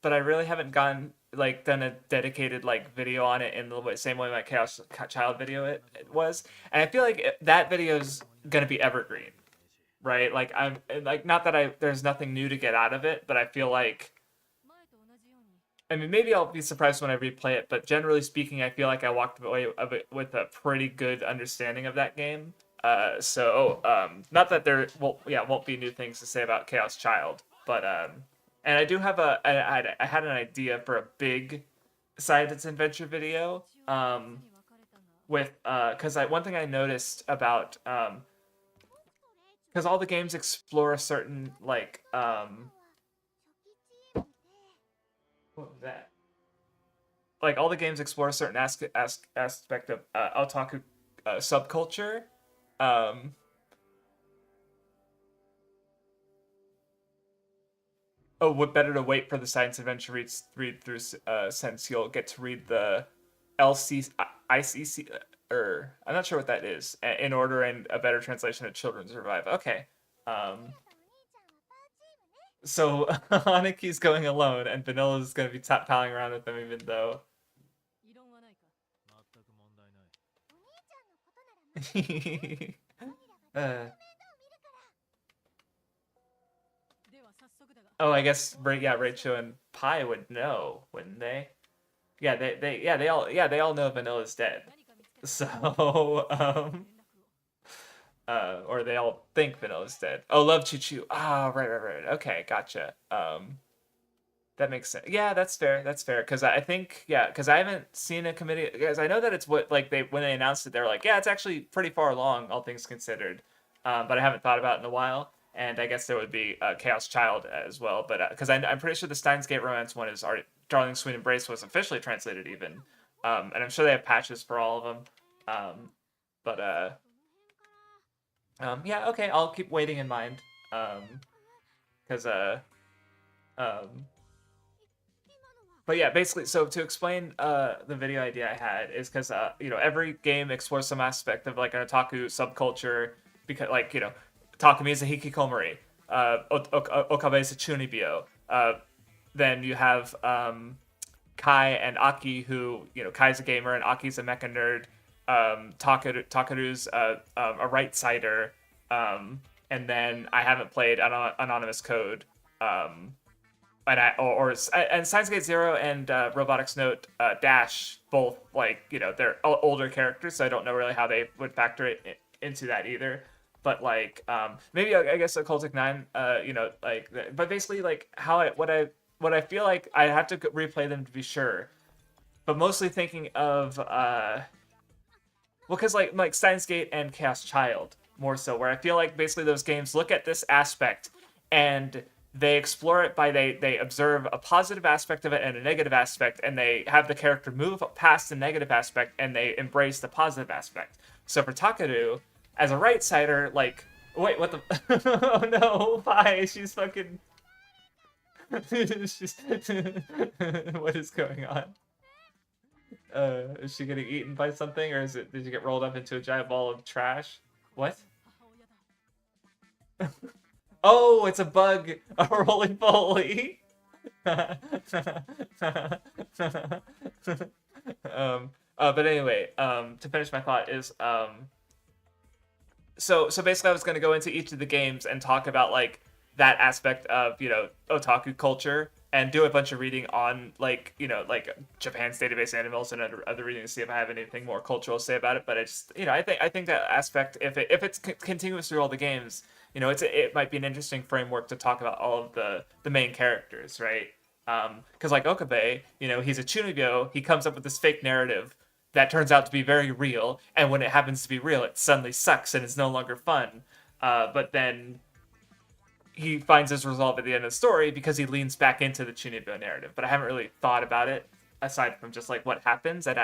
but I really haven't gone like done a dedicated like video on it in the same way my Chaos Child video it was, and I feel like that video is gonna be evergreen, right? Like I'm like not that there's nothing new to get out of it, but I feel like I mean, maybe I'll be surprised when I replay it, but generally speaking, I feel like I walked away of it with a pretty good understanding of that game. Not that there won't be new things to say about Chaos Child, but and I do have I had an idea for a big science adventure video, with because one thing I noticed about because all the games explore a certain like what was that? Like all the games explore a certain aspect of otaku subculture. Um, what better to wait for the science adventure read through since you'll get to read the LC ICC or I'm not sure what that is in order and a better translation of Children Survive. Okay. Um, so Aniki's going alone and Vanilla's going to be palling around with them even though では早速だが Oh, I guess yeah, Rachel and Pi would know, wouldn't they? Yeah, they all know Vanilla's dead. 何か見つけた So, 連絡を or they all think Vanilla's dead. Oh, love Choo Choo. Ah, right. Okay, gotcha. That makes sense. Yeah, that's fair. That's fair. Because I think, yeah, because I haven't seen a committee. Because I know that it's what, like, they when they announced it, they were like, yeah, it's actually pretty far along, all things considered. But I haven't thought about it in a while. And I guess there would be Chaos Child as well. But because I'm pretty sure the Steins Gate Romance one is already, Darling Sweet Embrace was officially translated even. And I'm sure they have patches for all of them. But yeah, okay, I'll keep waiting in mind. Because but yeah, basically, so to explain the video idea I had is because every game explores some aspect of like an otaku subculture, because like Takumi is a hikikomori, Okabe is a chunibyo. Then you have Kai and Aki, who Kai's a gamer and Aki's a mecha nerd. Takeru's a right-sider, and then I haven't played Anonymous Code. And Steins Gate Zero and Robotics Note Dash both they're older characters, so I don't know really how they would factor it into that either. But like maybe I guess Occultic 9, but basically like what I feel like I have to replay them to be sure, but mostly thinking of because like Steins Gate and Chaos Child more so, where I feel like basically those games look at this aspect and they explore it by they observe a positive aspect of it and a negative aspect, and they have the character move past the negative aspect and they embrace the positive aspect. So for Takeru, as a right-sider, like, wait, what the? Oh no, bye. She's fucking. She's. What is going on? Is she getting eaten by something, or did you get rolled up into a giant ball of trash? What? 母親だ Oh, it's a bug, a rolling bully. But anyway, to finish my thought is, so basically I was going to go into each of the games and talk about like that aspect of otaku culture and do a bunch of reading on like Japan's database animals and other reading to see if I have anything more cultural to say about it. But I just I think that aspect, if it's continuous through all the games, it might be an interesting framework to talk about all of the main characters, right? Because like Okabe, he's a chunibyo. He comes up with this fake narrative that turns out to be very real, and when it happens to be real, it suddenly sucks and it's no longer fun. But then he finds his resolve at the end of the story because he leans back into the chunibyo narrative. But I haven't really thought about it aside from just like what happens, and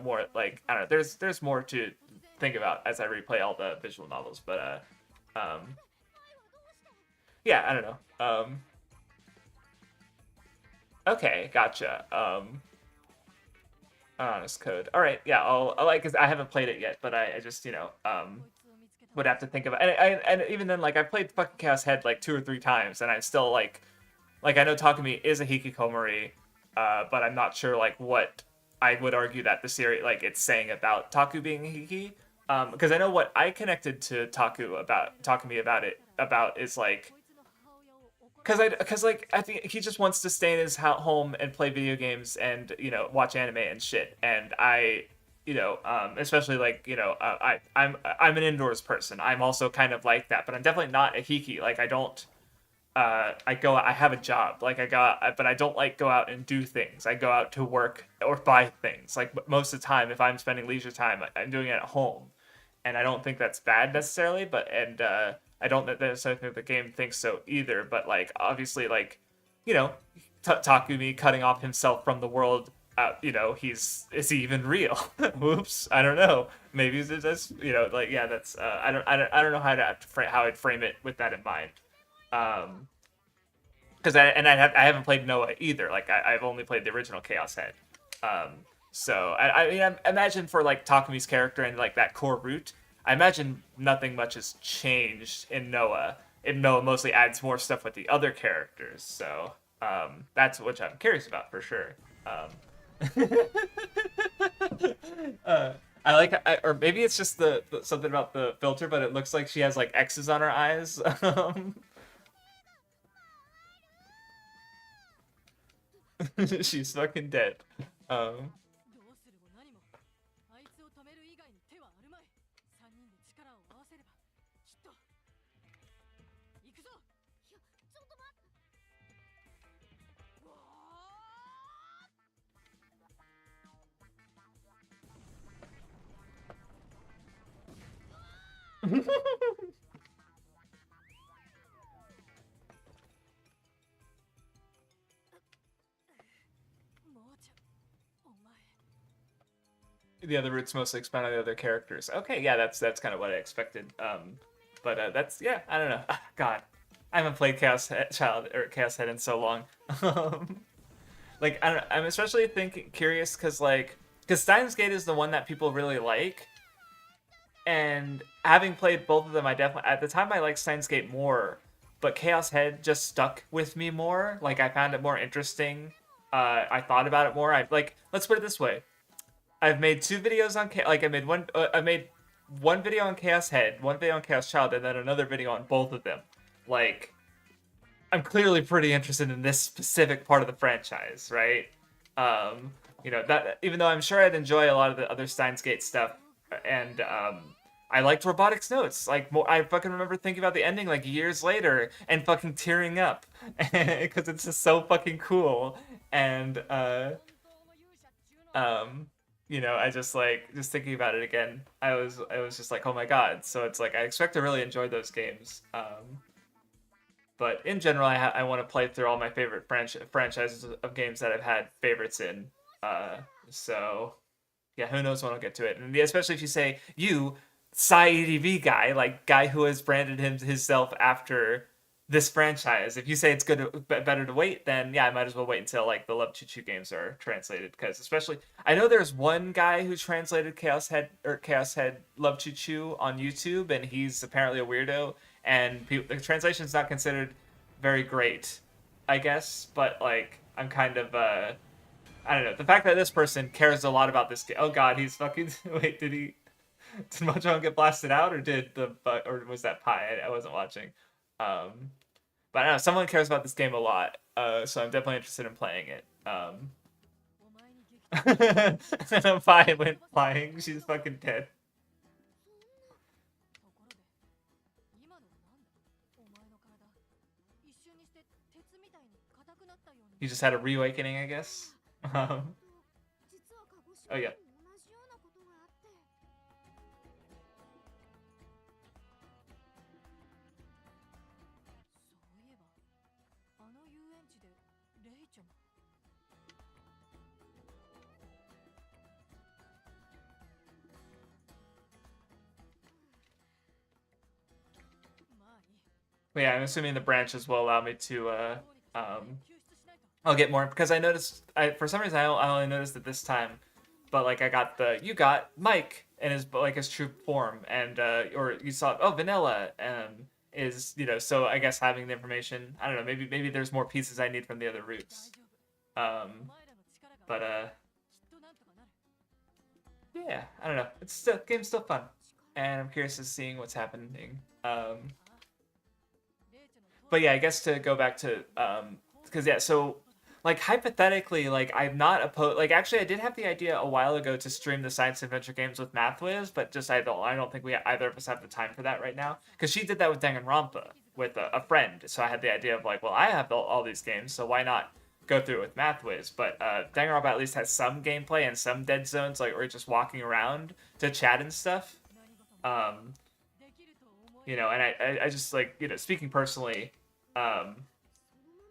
more like I don't know. There's more to think about as I replay all the visual novels, but yeah, I don't know. Okay, gotcha. Honest Code. All right, yeah, I'll like, 'cause I haven't played it yet, but I just こいつを見つけた would have to think about it. And even then, like, I've played fucking Chaos Head like 2 or 3 times, and I'm still like I know Takumi is a hikikomori, but I'm not sure like what I would argue that the series like it's saying about Taku being a hiki. Because I know what I connected to Takumi about is like こいつの母親を怒ら because like I think he just wants to stay in his home and play video games and watch anime and shit, and I especially like I'm an indoors person. I'm also kind of like that, but I'm definitely not a hiki. Like I don't I have a job, like but I don't like go out and do things. I go out to work or buy things. Like most of the time, if I'm spending leisure time, I'm doing it at home, and I don't think that's bad necessarily. But I don't necessarily think the game thinks so either. But like obviously, like Takumi cutting off himself from the world. Is he even real? Whoops, I don't know. Maybe it's just like yeah, that's I don't know how I'd frame it with that in mind. Because I haven't played Noah either. Like I've only played the original Chaos Head. So I mean, I imagine for like Takumi's character and like that core root, I imagine nothing much has changed in Noah. And Noah mostly adds more stuff with the other characters. So that's what I'm curious about for sure. I like, or maybe it's just something about the filter, but it looks like she has like X's on her eyes. She's fucking dead. Um, どうするも何もあいつを止める以外に手はあるまい。3人で力を合わせればきっと行くぞ。いやちょっと待って。うわーもうちゃんお前 the other routes mostly expand on the other characters. Okay, yeah, that's kind of what I expected. But that's yeah, I don't know. Ah, God, I haven't played Child or Chaos Head in so long. Like I don't know, I'm especially curious because Steins Gate is the one that people really like, and having played both of them, I definitely at the time I liked Steins Gate more, but Chaos Head just stuck with me more. Like I found it more interesting. I thought about it more. I like let's put it this way. I've made two videos on like I made one video on Chaos Head, one video on Chaos Child, and then another video on both of them. Like I'm clearly pretty interested in this specific part of the franchise, right? That even though I'm sure I'd enjoy a lot of the other Steins Gate stuff, and I liked Robotics Notes. Like I fucking remember thinking about the ending like years later and fucking tearing up because it's just so fucking cool. And I just thinking about it again. I was just like, oh my god. So it's like I expect to really enjoy those games. But in general, I want to play through all my favorite franchises of games that I've had favorites in. So yeah, who knows when I'll get to it. And especially if you say you, SciEDV guy, like guy who has branded himself after this franchise. If you say it's better to wait, then yeah, I might as well wait until like the Love Choo Choo games are translated. Because especially, I know there's one guy who translated Chaos Head Love Choo Choo on YouTube, and he's apparently a weirdo. And the translation's not considered very great, I guess. But like, I'm kind of I don't know. The fact that this person cares a lot about this game. Oh God, he's fucking. Wait, did Mahjong get blasted out, or was that Pi? I wasn't watching. But I don't know. Someone cares about this game a lot, so I'm definitely interested in playing it. お前に撃退 And Pi went flying. She's fucking dead. ところで今のは何だお前の体一瞬にして鉄みたいに硬くなったように He just had a reawakening, I guess. 実は鹿児 Oh 島 yeah. にも同じようなことがあってそういえばあの遊園地でレイちゃんまあいい But yeah, I'm assuming the branches will allow me to 救 um 出しないと I'll get more because I noticed for some reason I only noticed it this time, but like I got you got Mike in his true form, and or you saw Vanilla is so I guess having the information, I don't know, maybe there's more pieces I need from the other 大 routes. 丈夫 Um お前らの力が but きっとなんとかなる yeah, I don't know, it's still game's still fun, and I'm curious to seeing what's happening. レイちゃんの But yeah, I guess to go back to because yeah, so like hypothetically, like I'm not opposed. Like actually, I did have the idea a while ago to stream the science adventure games with MathWiz, but just I don't think we either of us have the time for that right now because she did that with Danganronpa with a friend. So I had the idea of like, well, I have all these games, so why not go through it with MathWiz? But Danganronpa at least has some gameplay and some dead zones, like we're just walking around to chat and stuff. 何事も Um, できると思え and I just like speaking personally,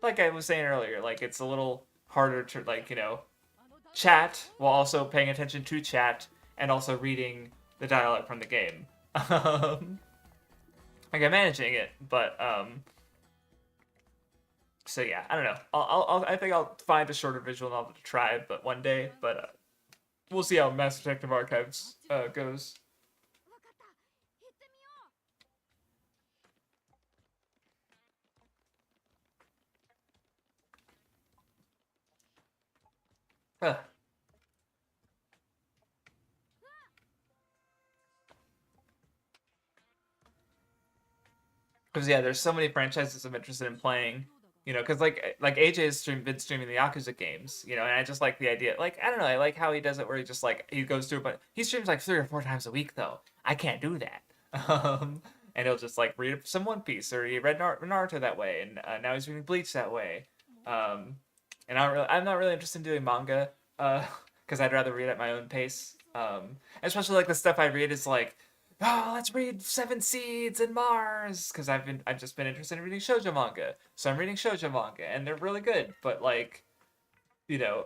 like I was saying earlier, like it's a little harder to like chat while also paying attention to chat and also reading the dialogue from the game. Like I'm managing it, but so yeah, I don't know. I think I'll find a shorter visual novel to try, but one day. But we'll see how Mass Detective Archives goes. わかった行ってみよう Huh. Because yeah, there's so many franchises I'm interested in playing. You know, because like AJ has been streaming the Yakuza games. You know, and I just like the idea. Like I don't know, I like how he does it, where he just like he goes through, but he streams like 3 or 4 times a week though. I can't do that. And he'll just like read some One Piece, or he read Naruto that way, and now he's reading Bleach that way. And I'm not really interested in doing manga, because I'd rather read at my own pace. Especially like the stuff I read is like, oh, let's read Seven Seeds and Mars, because I've just been interested in reading shoujo manga, so I'm reading shoujo manga, and they're really good. But like, you know,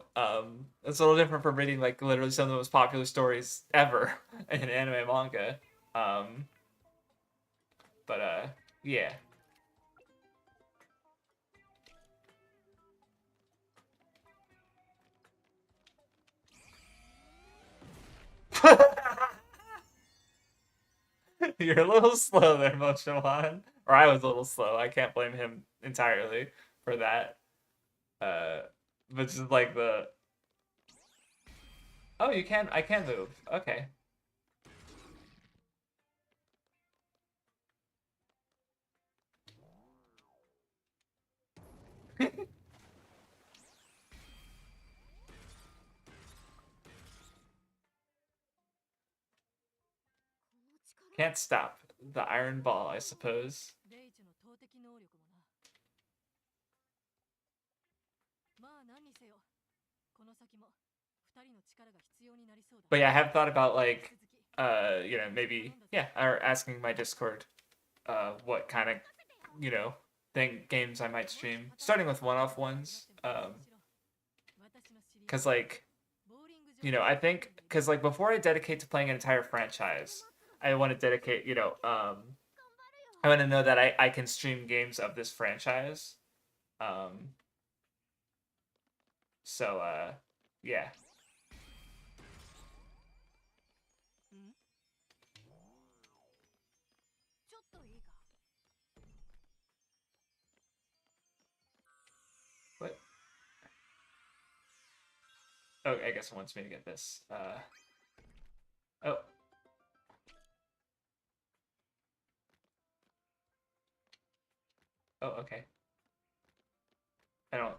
it's a little different from reading like literally some of the most popular stories ever in anime and manga. Um, but yeah. You're a little slow there, Mochawan. Or I was a little slow. I can't blame him entirely for that. Uh, but just like the... Oh, you can... I can move. Okay. Can't stop. The iron ball, I suppose. レイチェの投擲能力もな。まあ何にせよ、この先も二人の力が必要になりそうだ。 But yeah, I have thought about like, you know, maybe, yeah, or asking my Discord, what kind of, you know, games I might stream. Starting with one-off ones, because like, you know, I think, because like before I dedicate to playing an entire franchise, I want to dedicate, you know, I want to know that I can stream games of this franchise. So, yeah. ちょっといいか。 What? Oh, I guess it wants me to get this. Oh. Oh, okay. I don't...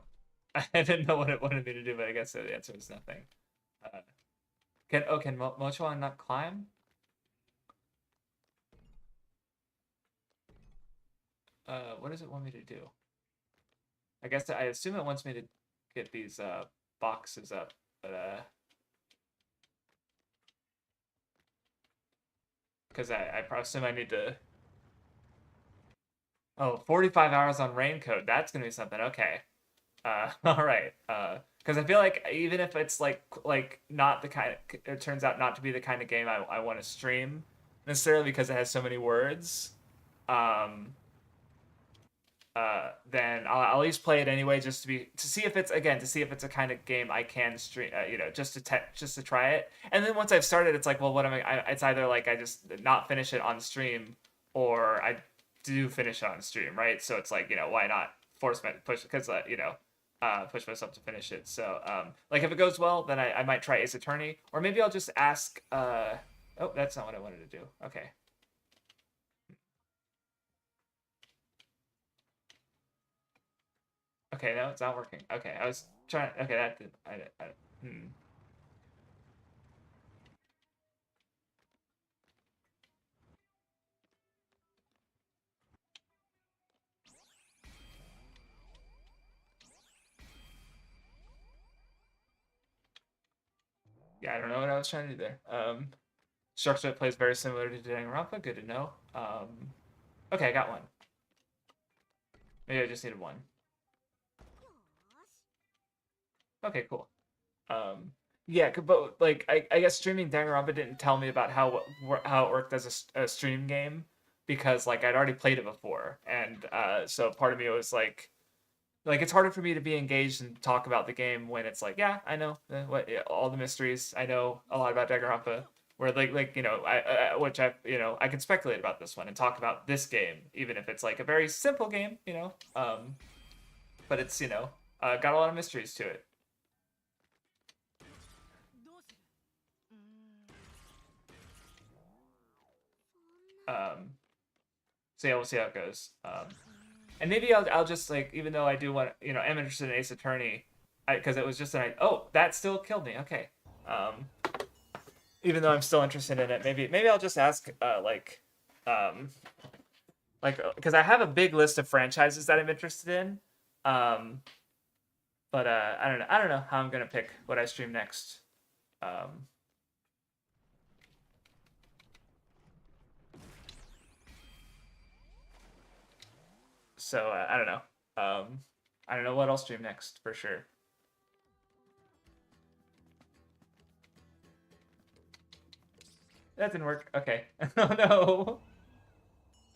I didn't know what it wanted me to do, but I guess the answer is nothing. Can Mochuan not climb? What does it want me to do? I guess I assume it wants me to get these boxes up, but because I assume I need to... Oh, 45 hours on Raincoat. That's gonna be something. Okay. All right. Because I feel like even if it's like not the kind of, it turns out not to be the kind of game I want to stream necessarily because it has so many words, then I'll at least play it anyway just to see if it's a kind of game I can stream, you know, just to try it. And then once I've started, it's like, well, what am it's either like I just not finish it on stream, or I do finish it on stream, right? So it's like, you know, why not push because you know, push myself to finish it. So like if it goes well, then I might try Ace Attorney, or maybe I'll just ask. Oh, that's not what I wanted to do. Okay. Okay, no, it's not working. Okay, I was trying. Okay, that did. Hmm. Yeah, I don't know what I was trying to do there. Structure plays very similar to Danganronpa. Good to know. Okay, I got one. Maybe I just needed one. Okay, cool. Yeah, but like I guess streaming Danganronpa didn't tell me about how it worked as a stream game, because like I'd already played it before, and so part of me was like it's harder for me to be engaged and talk about the game when it's like, yeah, I know all the mysteries, I know a lot about Danganronpa, where like you know which I you know I can speculate about this one and talk about this game even if it's like a very simple game, you know, but it's, you know, got a lot of mysteries to it. どうする？ Um, So yeah, we'll see how it goes. And maybe I'll just like, even though I do want, am interested in Ace Attorney, because it was just oh, that still killed me. Okay. Even though I'm still interested in it, maybe I'll just ask because I have a big list of franchises that I'm interested in. But I don't know how I'm gonna pick what I stream next. Um, so I don't know. I don't know what I'll stream next for sure. That didn't work. Okay. Oh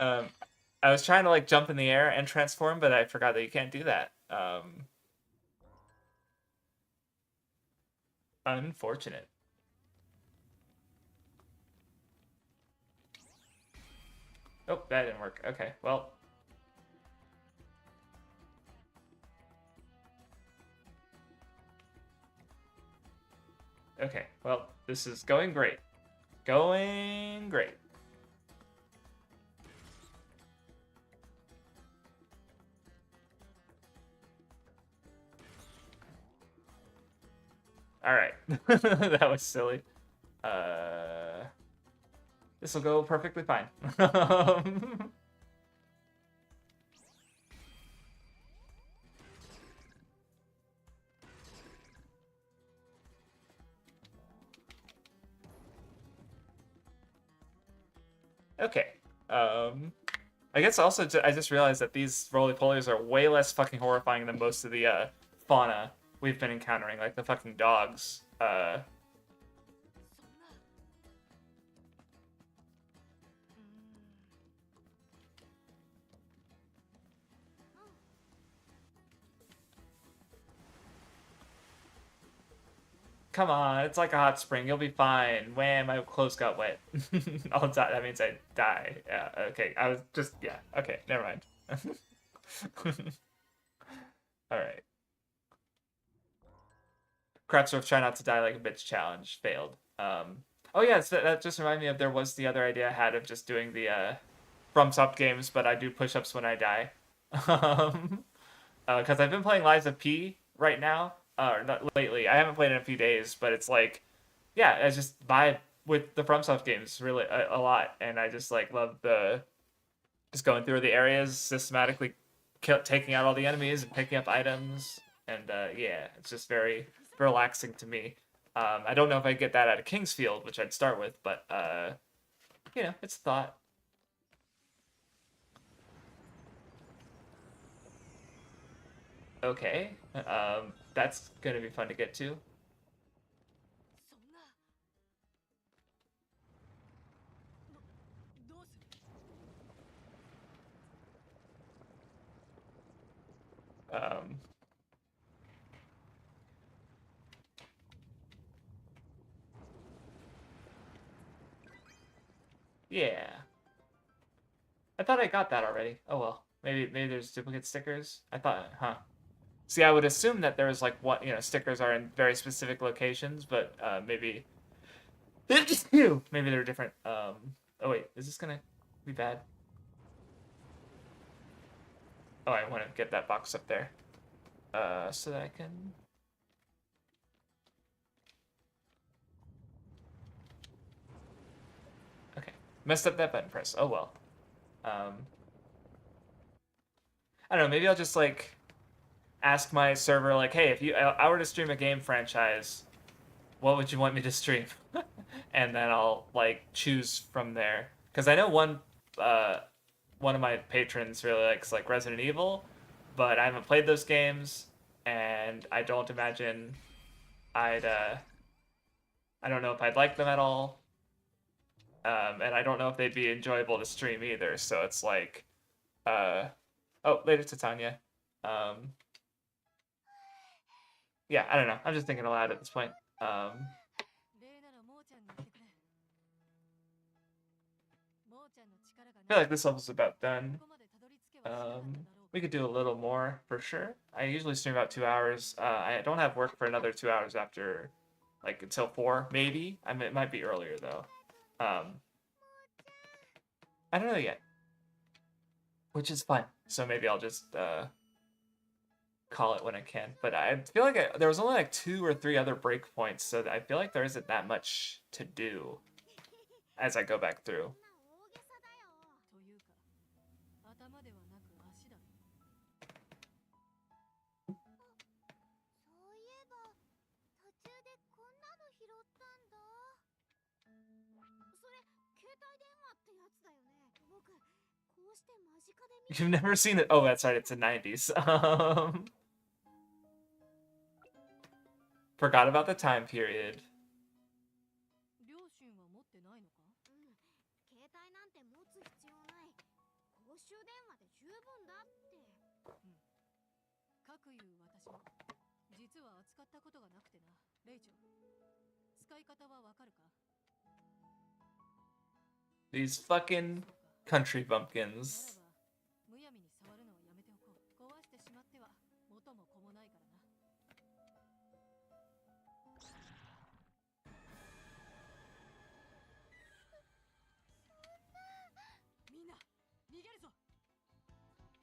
no. I was trying to like jump in the air and transform, but I forgot that you can't do that. Unfortunate. Oh, that didn't work. Okay, well. Okay, well, this is going great. Going great. All right. That was silly. This will go perfectly fine. Okay. I guess also I just realized that these roly-polies are way less fucking horrifying than most of the fauna we've been encountering, like the fucking dogs. Come on, it's like a hot spring. You'll be fine. Wham, my clothes got wet. I'll die. That means I die. Yeah, okay. I was just, yeah. Okay, never mind. Alright. Crapsworth try not to die like a bitch challenge. Failed. Oh yeah, so that just reminded me of there was the other idea I had of just doing the FromSoft games, but I do push-ups when I die. Because I've been playing Lies of P right now. Not lately. I haven't played in a few days, but it's like, yeah, I just vibe with the FromSoft games really a lot, and I just like love the just going through the areas systematically, taking out all the enemies and picking up items, and yeah, it's just very relaxing to me. I don't know if I get that out of Kingsfield, which I'd start with, but it's a thought. Okay, that's gonna be fun to get to. そんなどうする Yeah, I thought I got that already. Oh well, maybe there's duplicate stickers. I thought, huh? See, I would assume that there's like what stickers are in very specific locations, but maybe maybe they're different. Oh wait, is this gonna be bad? Oh, I want to get that box up there, so that I can. Okay, messed up that button press. Oh well. I don't know. Maybe I'll just like ask my server like, hey, if I were to stream a game franchise, what would you want me to stream? And then I'll like choose from there. Because I know one of my patrons really likes like Resident Evil, but I haven't played those games, and I don't imagine I don't know if I'd like them at all. And I don't know if they'd be enjoyable to stream either. So it's like, oh, later to Tanya. Yeah, I don't know. I'm just thinking aloud at this point. I feel like this level's about done. We could do a little more for sure. I usually stream about 2 hours. I don't have work for another 2 hours after, like until 4 maybe. It might be earlier though. I don't know yet. which is fine. So maybe I'll just call it when I can. But I feel like there was only like 2 or 3 other breakpoints, so I feel like there isn't that much to do as I go back through. というか頭ではなく足だろ。そういえば途中でこんなの拾ったんだ。それ携帯電話ってやつだよね。僕こうして間近で見 You've never seen it. Oh, that's right. It's the 90s. Forgot about the time period. 両親は持ってないのか？携帯なんて持つ必要ない。公衆電話で十分だって。かくいう私も実は扱ったことがなくてな。レイチェル、使い方はわかるか？ These fucking country bumpkins. むやみに触るのはやめておこう。壊してしまっては元も子もないからな。みんな逃げるぞ。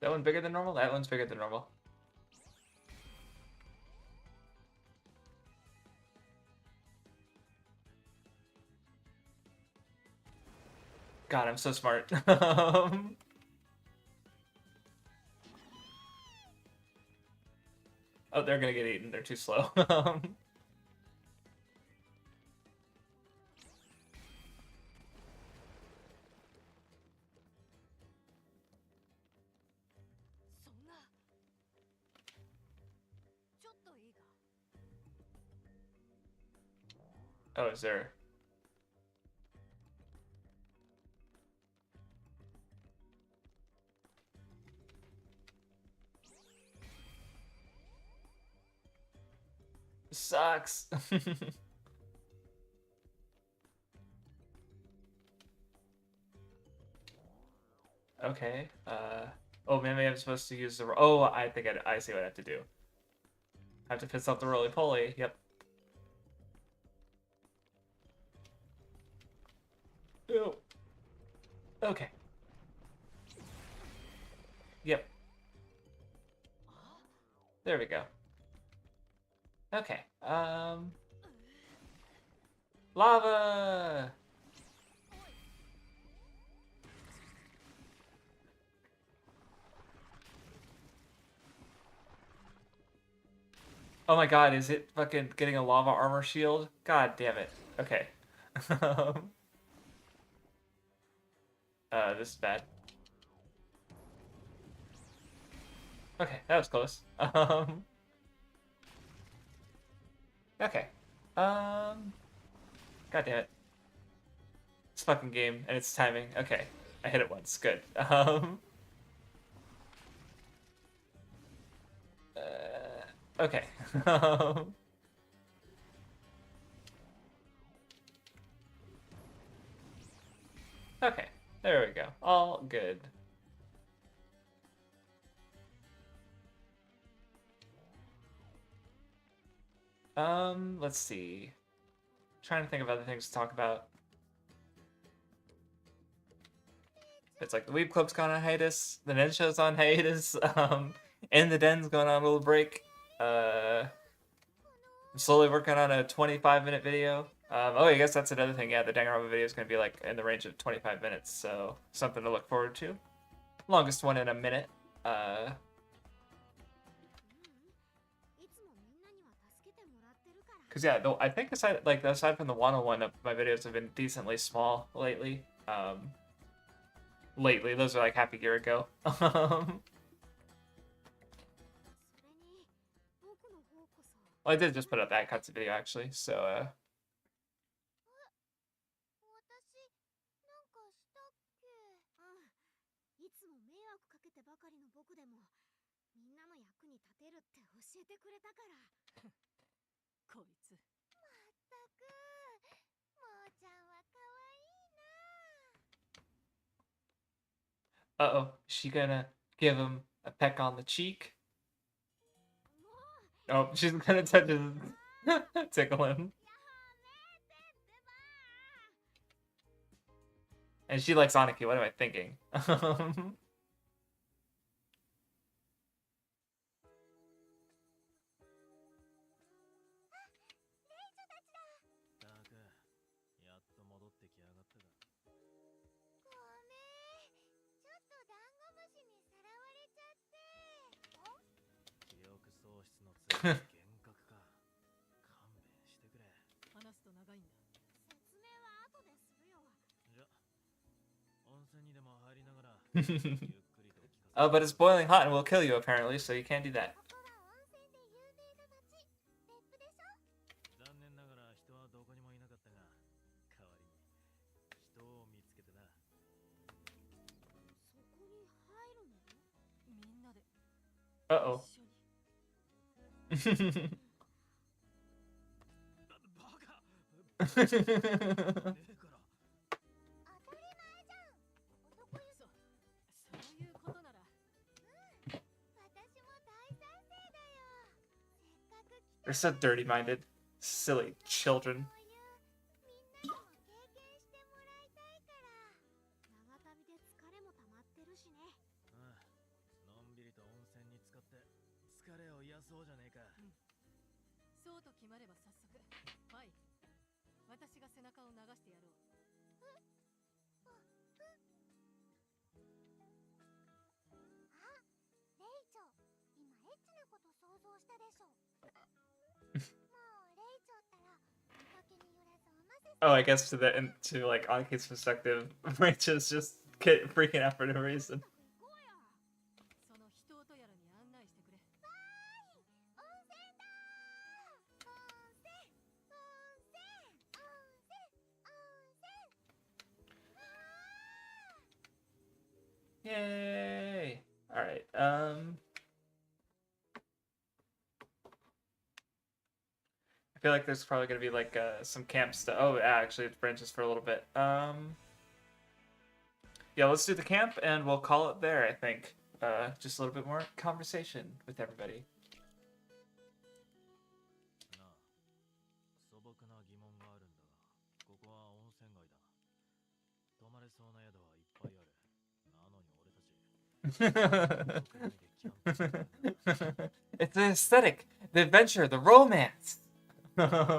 That one bigger than normal? That one's bigger than normal. God, I'm so smart. Oh, they're gonna get eaten. They're too slow. Oh, is there? Sucks. Okay. Oh, maybe I'm supposed to use the. Oh, I think I see what I have to do. I have to piss off the roly-poly. Yep. Oh. Okay. Yep. There we go. Okay. Lava! Oh my god, is it fucking getting a lava armor shield? God damn it. Okay. This is bad. Okay, that was close. Okay. God damn it. This fucking game and its timing. Okay. I hit it once. Good. Okay. Okay. There we go. All good. Let's see. Trying to think of other things to talk about. It's like the Weeb Club's gone on hiatus, the Nen Show's on hiatus, and the Den's going on a little break. I'm slowly working on a 25-minute video. Oh, I guess that's another thing. Yeah, the Danganronpa video is going to be like in the range of 25 minutes, so something to look forward to. Longest one in a minute. Cause yeah, though I think aside from the Wano one, my videos have been decently small lately. Lately, those are like half a year ago. Well, I did just put up that cuts video actually, so いつも迷惑かけてばかりの僕でもみんなの役に立てるって教えてくれたから。こいつ。まったく、もーちゃんは可愛いな。 Uh-oh, is she gonna give him a peck on the cheek? Oh, she's gonna touch his tickle him. And she likes Aniki, what am I thinking? 質の強い幻覚か。勘弁してくれ。話すと長いんだ。説明は後でするよ。じゃ、温泉にでも入りながらゆっくりと聞かせて。 Oh, but it's boiling hot and will kill you apparently, so you can't do that. ここは温泉で有名な町、別府でしょ。残念ながら人はどこにもいなかったが、代わりに人を見つけてな。そこに入るの？みんなで Uh-oh. 一緒に。バカ。ねえから。当たり前じゃん。男湯そういうことなら。私も大賛成だよ。せっかく来 They're so dirty-minded. Silly children. たお湯、みんなにも経験してもらいたいから。長旅で疲れも溜まってるしね。ああ、のんびりと温泉に浸かって疲れを癒そうじゃねえか。そうと決まれば早速。はい。私が背中を流してやろう。あ、レイチョ、今エッチなこと想像したでしょ。もうレイチョったら見かけによらずおませ Oh, I guess to like Anki's perspective, Rachel's just freaking out for no reason. 行こうよ。その人とやらに案内してくれ。わーい、温泉だー。温泉、温泉、温泉、温泉。Yay! All right. I feel like there's probably gonna be like some camp stuff. Oh, yeah, actually, it branches for a little bit. Yeah, let's do the camp and we'll call it there. I think. Just a little bit more conversation with everybody. なあ、素朴な疑問があるんだが、ここは温泉街だ。泊まれそうな宿はいっぱいある。なのに俺たち、国内でキャンプしてるんだ。 It's the aesthetic, the adventure, the romance. それが、さ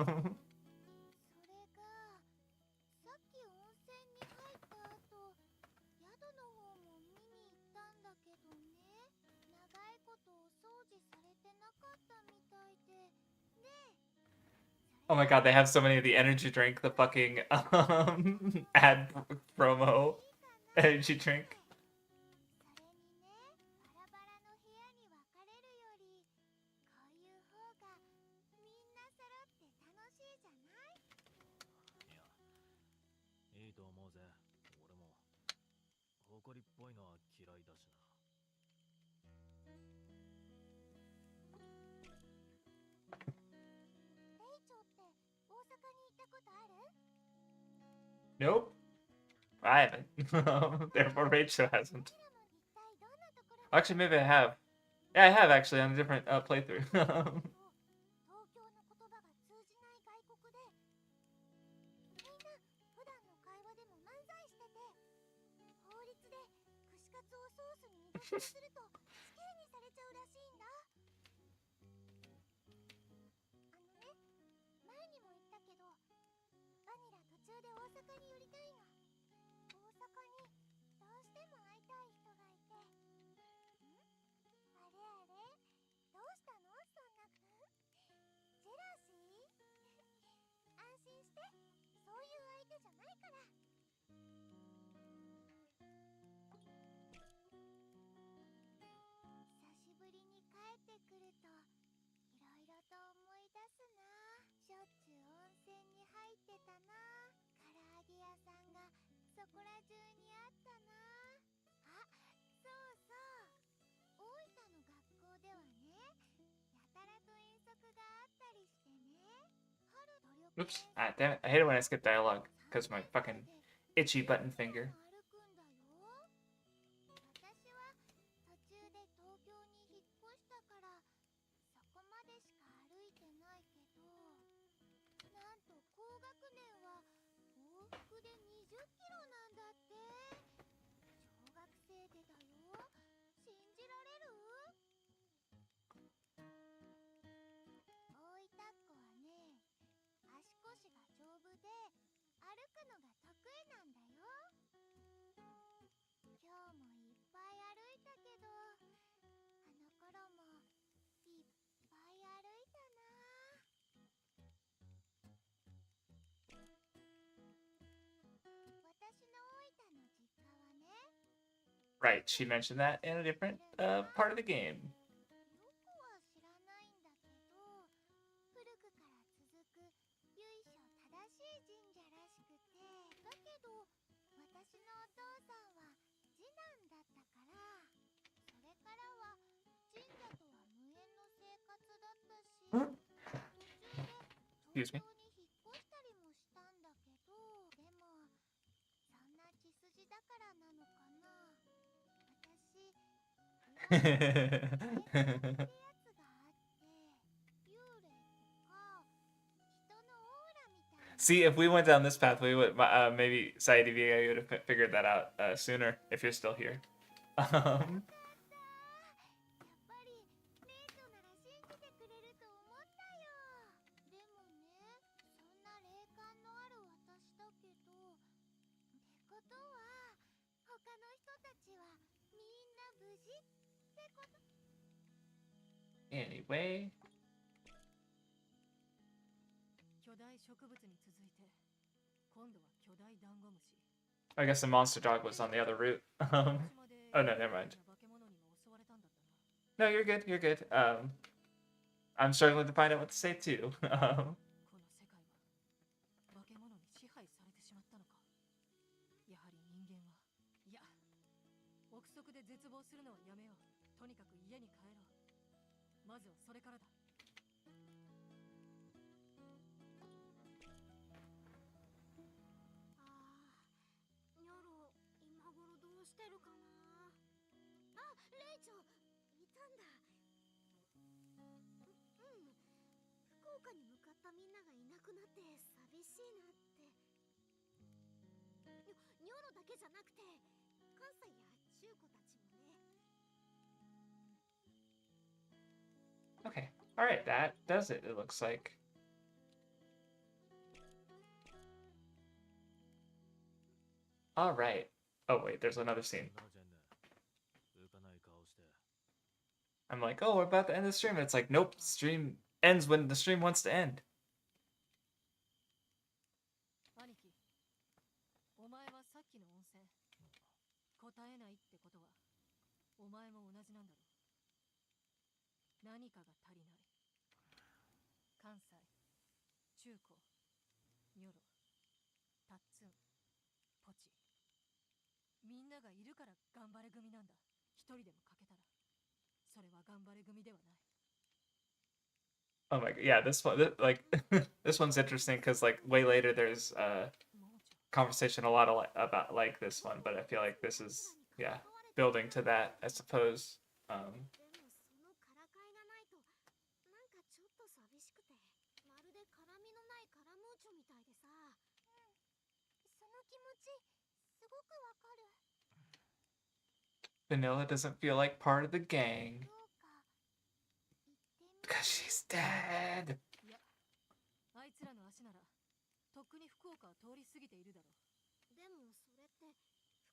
っき温泉に入った後、宿の方も見に行ったんだけどね。長いことお掃除されてなかったみたいで。ねえ。 Oh my god, they have so many of the energy drink, the fucking ad promo いいかな energy drink. それにね、バラバラの部屋に分かれるより、こういう方がみんな揃って楽しいじゃない？いや、いいと思うぜ。俺も誇りっぽいのは嫌いだしな。レイチョって大阪に行ったことある？ Nope. I haven't. Therefore, Rachel hasn't. 一体どんなところ？ Actually, maybe I have. Yeah, I have actually on a different playthrough. 東京の言葉が通じない外国で、みんな普段の会話でも漫才してて、法律で串カツをソースに二度とすると死刑にされちゃうらしいんだ。ね、前にも言ったけど、バニラ途中で大阪に寄りたいの。大阪にどうしても会いたい人がいて。あれあれ、どうしたのそんなジェラシー？安心して、そういう相手じゃないから。久しぶりに帰ってくると、いろいろと思い出すな。しょっちゅう温泉に入ってたな。唐揚げ屋さんがそこら中にあったな。あ、そうそう。大分の学校ではね、やたらと遠足があったりしてね。春努力 Oops. Ah, damn it. I hate it when I skip dialogue because of my fucking itchy button finger. 歩くんだよ。私は途中で東京に引っ越したからそこまでしか歩いてないけど、なんと高学年は往復で20キロなんだって。小学生でだよ。信じられる？大分っ子はね、足腰が丈夫で歩くのが得意なんだよ。Right, she mentioned that in a different part of the game. よくは知らないんだけど、古くから続く由緒正しい神社らしくて、だけど私のお父さんは次男だったから、それからは神社とは無縁の生活だったし、途中で Excuse 東 me. 京に引っ越したりもしたんだけど、でもそんな血筋だからなのかな、私岩手にってやつがあって、幽霊とか人のオーラみたいな。 See, if we went down this path, we would maybe Saidi Vega would have figured that out sooner if you're still here. やっぱりレイトなら信じてくれると思ったよ。でもね、そんな霊感のある私だけど、ってことは他の人たちはみんな無事ってこと？ Anyway, 巨大植物に続いて今度は巨大ダンゴムシ。 I guess the monster dog was on the other route. Oh no, never mind. 化け物にも襲われたんだったな。 No, you're good. You're good. I'm struggling to find out what to say too. この世界は化け物に支配されてしまったのか。やはり人間は、いや、憶測で絶望するのはやめよう。とにかく家に帰ろう。まずはそれからだ。ニョロ、今頃どうしてるかな。あ、レイチョ、いたんだ。福岡に向かったみんながいなくなって寂しいなって。ニョロだけじゃなくて関西や中古たちもね。 Okay. All right. That does it. It looks like. All right. Oh wait, there's another scene. なあジェンヌ、浮かない顔して。 I'm like, oh, we're about to end the stream. And it's like, nope. Stream ends when the stream wants to end. 兄貴、お前はさっきの温泉答えないってことはお前も同じなんだろう。何かが足りない。関西、中古、ニョロ、タッツン、ポチ、みんながいるから頑張れ組なんだ。一人でも欠けたらそれは頑張れ組ではない。 Oh my god. Yeah, this one, like, this one's interesting because like way later there's conversation a lot of about like this one, but I feel like this is building to that, I suppose. でもそのからかいがないとなんかちょっと寂しくて、まるで絡みのないカラムーチョみたいでさ。その気持ちすごくわかる。 Vanilla doesn't feel like part of the gang どうか言ってみ because she's dead. いや、あいつらの足ならとっくに福岡を通り過ぎているだろう。でもそれって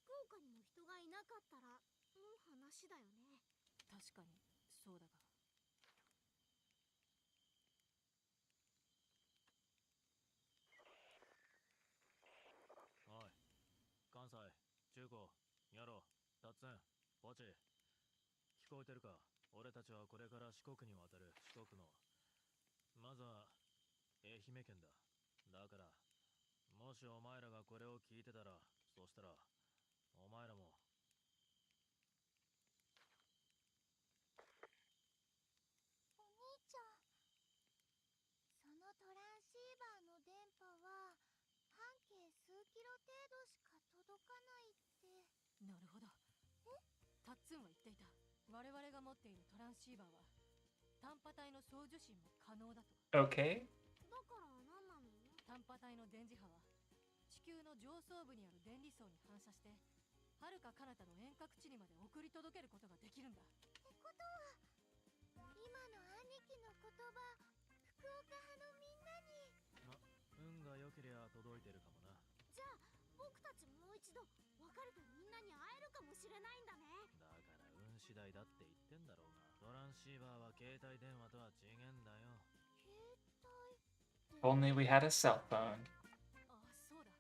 福岡にも人がいなかったらの話だよね。確かにそうだが。おい、関西、中古、ニャロ、タッツン、ポチ。聞こえてるか。俺たちはこれから四国に渡る。四国のまずは愛媛県だ。だからもしお前らがこれを聞いてたら、そしたらお前らも。お兄ちゃん、そのトランシーバーの電波は半径数キロ程度しか届かないって。なるほど。タッツンは言っていた。我々が持っているトランシーバーは単波帯の送受信も可能だと。 Okay. だから何なの？単波帯の電磁波は地球の上層部にある電離層に反射して遥か彼方の遠隔地にまで送り届けることができるんだ。ってことは今の兄貴の言葉、福岡派のみんなに。運が良けりゃ届いてるかもな。じゃあ僕たちもう一度別れたみんなに会えるかもしれないんだね。だから運次第だって言ってんだろうが。トランシーバーは携帯電話とは違えんだよ。携帯 If only we had a cell phone. ああ、そうだ。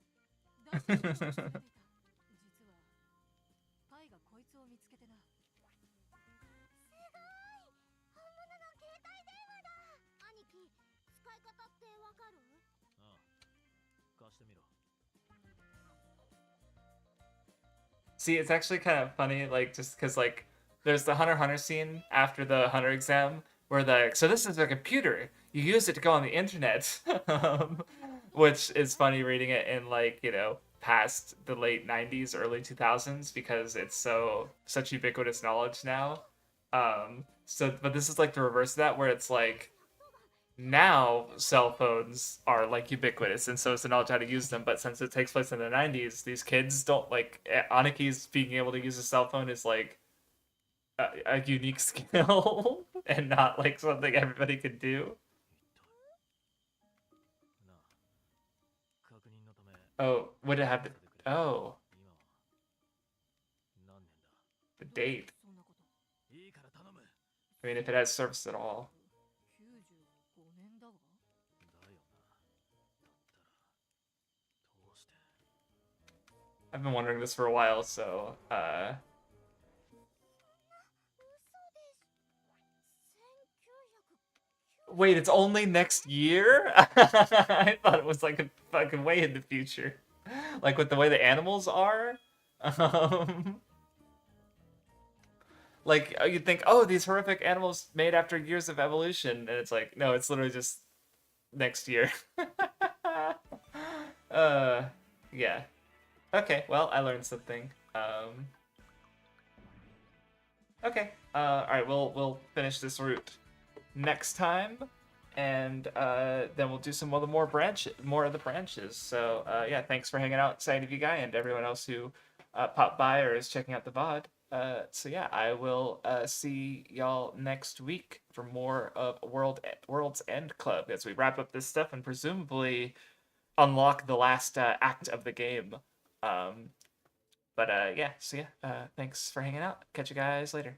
大事なことを忘れていた。実はパイがこいつをしてみろ。 See, it's actually kind of funny, like, just because, like, there's the Hunter x Hunter scene after the Hunter exam where so this is a computer. You use it to go on the internet. Which is funny reading it in, like, past the late 90s, early 2000s, because it's such ubiquitous knowledge now. But this is, like, the reverse of that, where it's, like, now cell phones are like ubiquitous and so it's the knowledge how to use them, but since it takes place in the 90s, these kids don't like Aniki's being able to use a cell phone is like a unique skill and not like something everybody could do. なあ、確認のため Oh, would it have the 今は oh 何年だ。 the date? そんなこと。いいから頼む。 I mean, if it has service at all. 95年だわ。だよな。だったらどうして。 I've been wondering this for a while, so wait, it's only next year? I thought it was like a fucking way in the future. Like with the way the animals are. Like you'd think, oh, these horrific animals made after years of evolution, and it's like, no, it's literally just next year. Yeah. Okay, well, I learned something. Okay. Alright, we'll finish this route next time, and then we'll do some more of the branches. So yeah, thanks for hanging out, Scientific Guy, and everyone else who popped by or is checking out the VOD. So yeah, I will see y'all next week for more of World's End Club as we wrap up this stuff and presumably unlock the last act of the game. But yeah, so yeah, thanks for hanging out. Catch you guys later.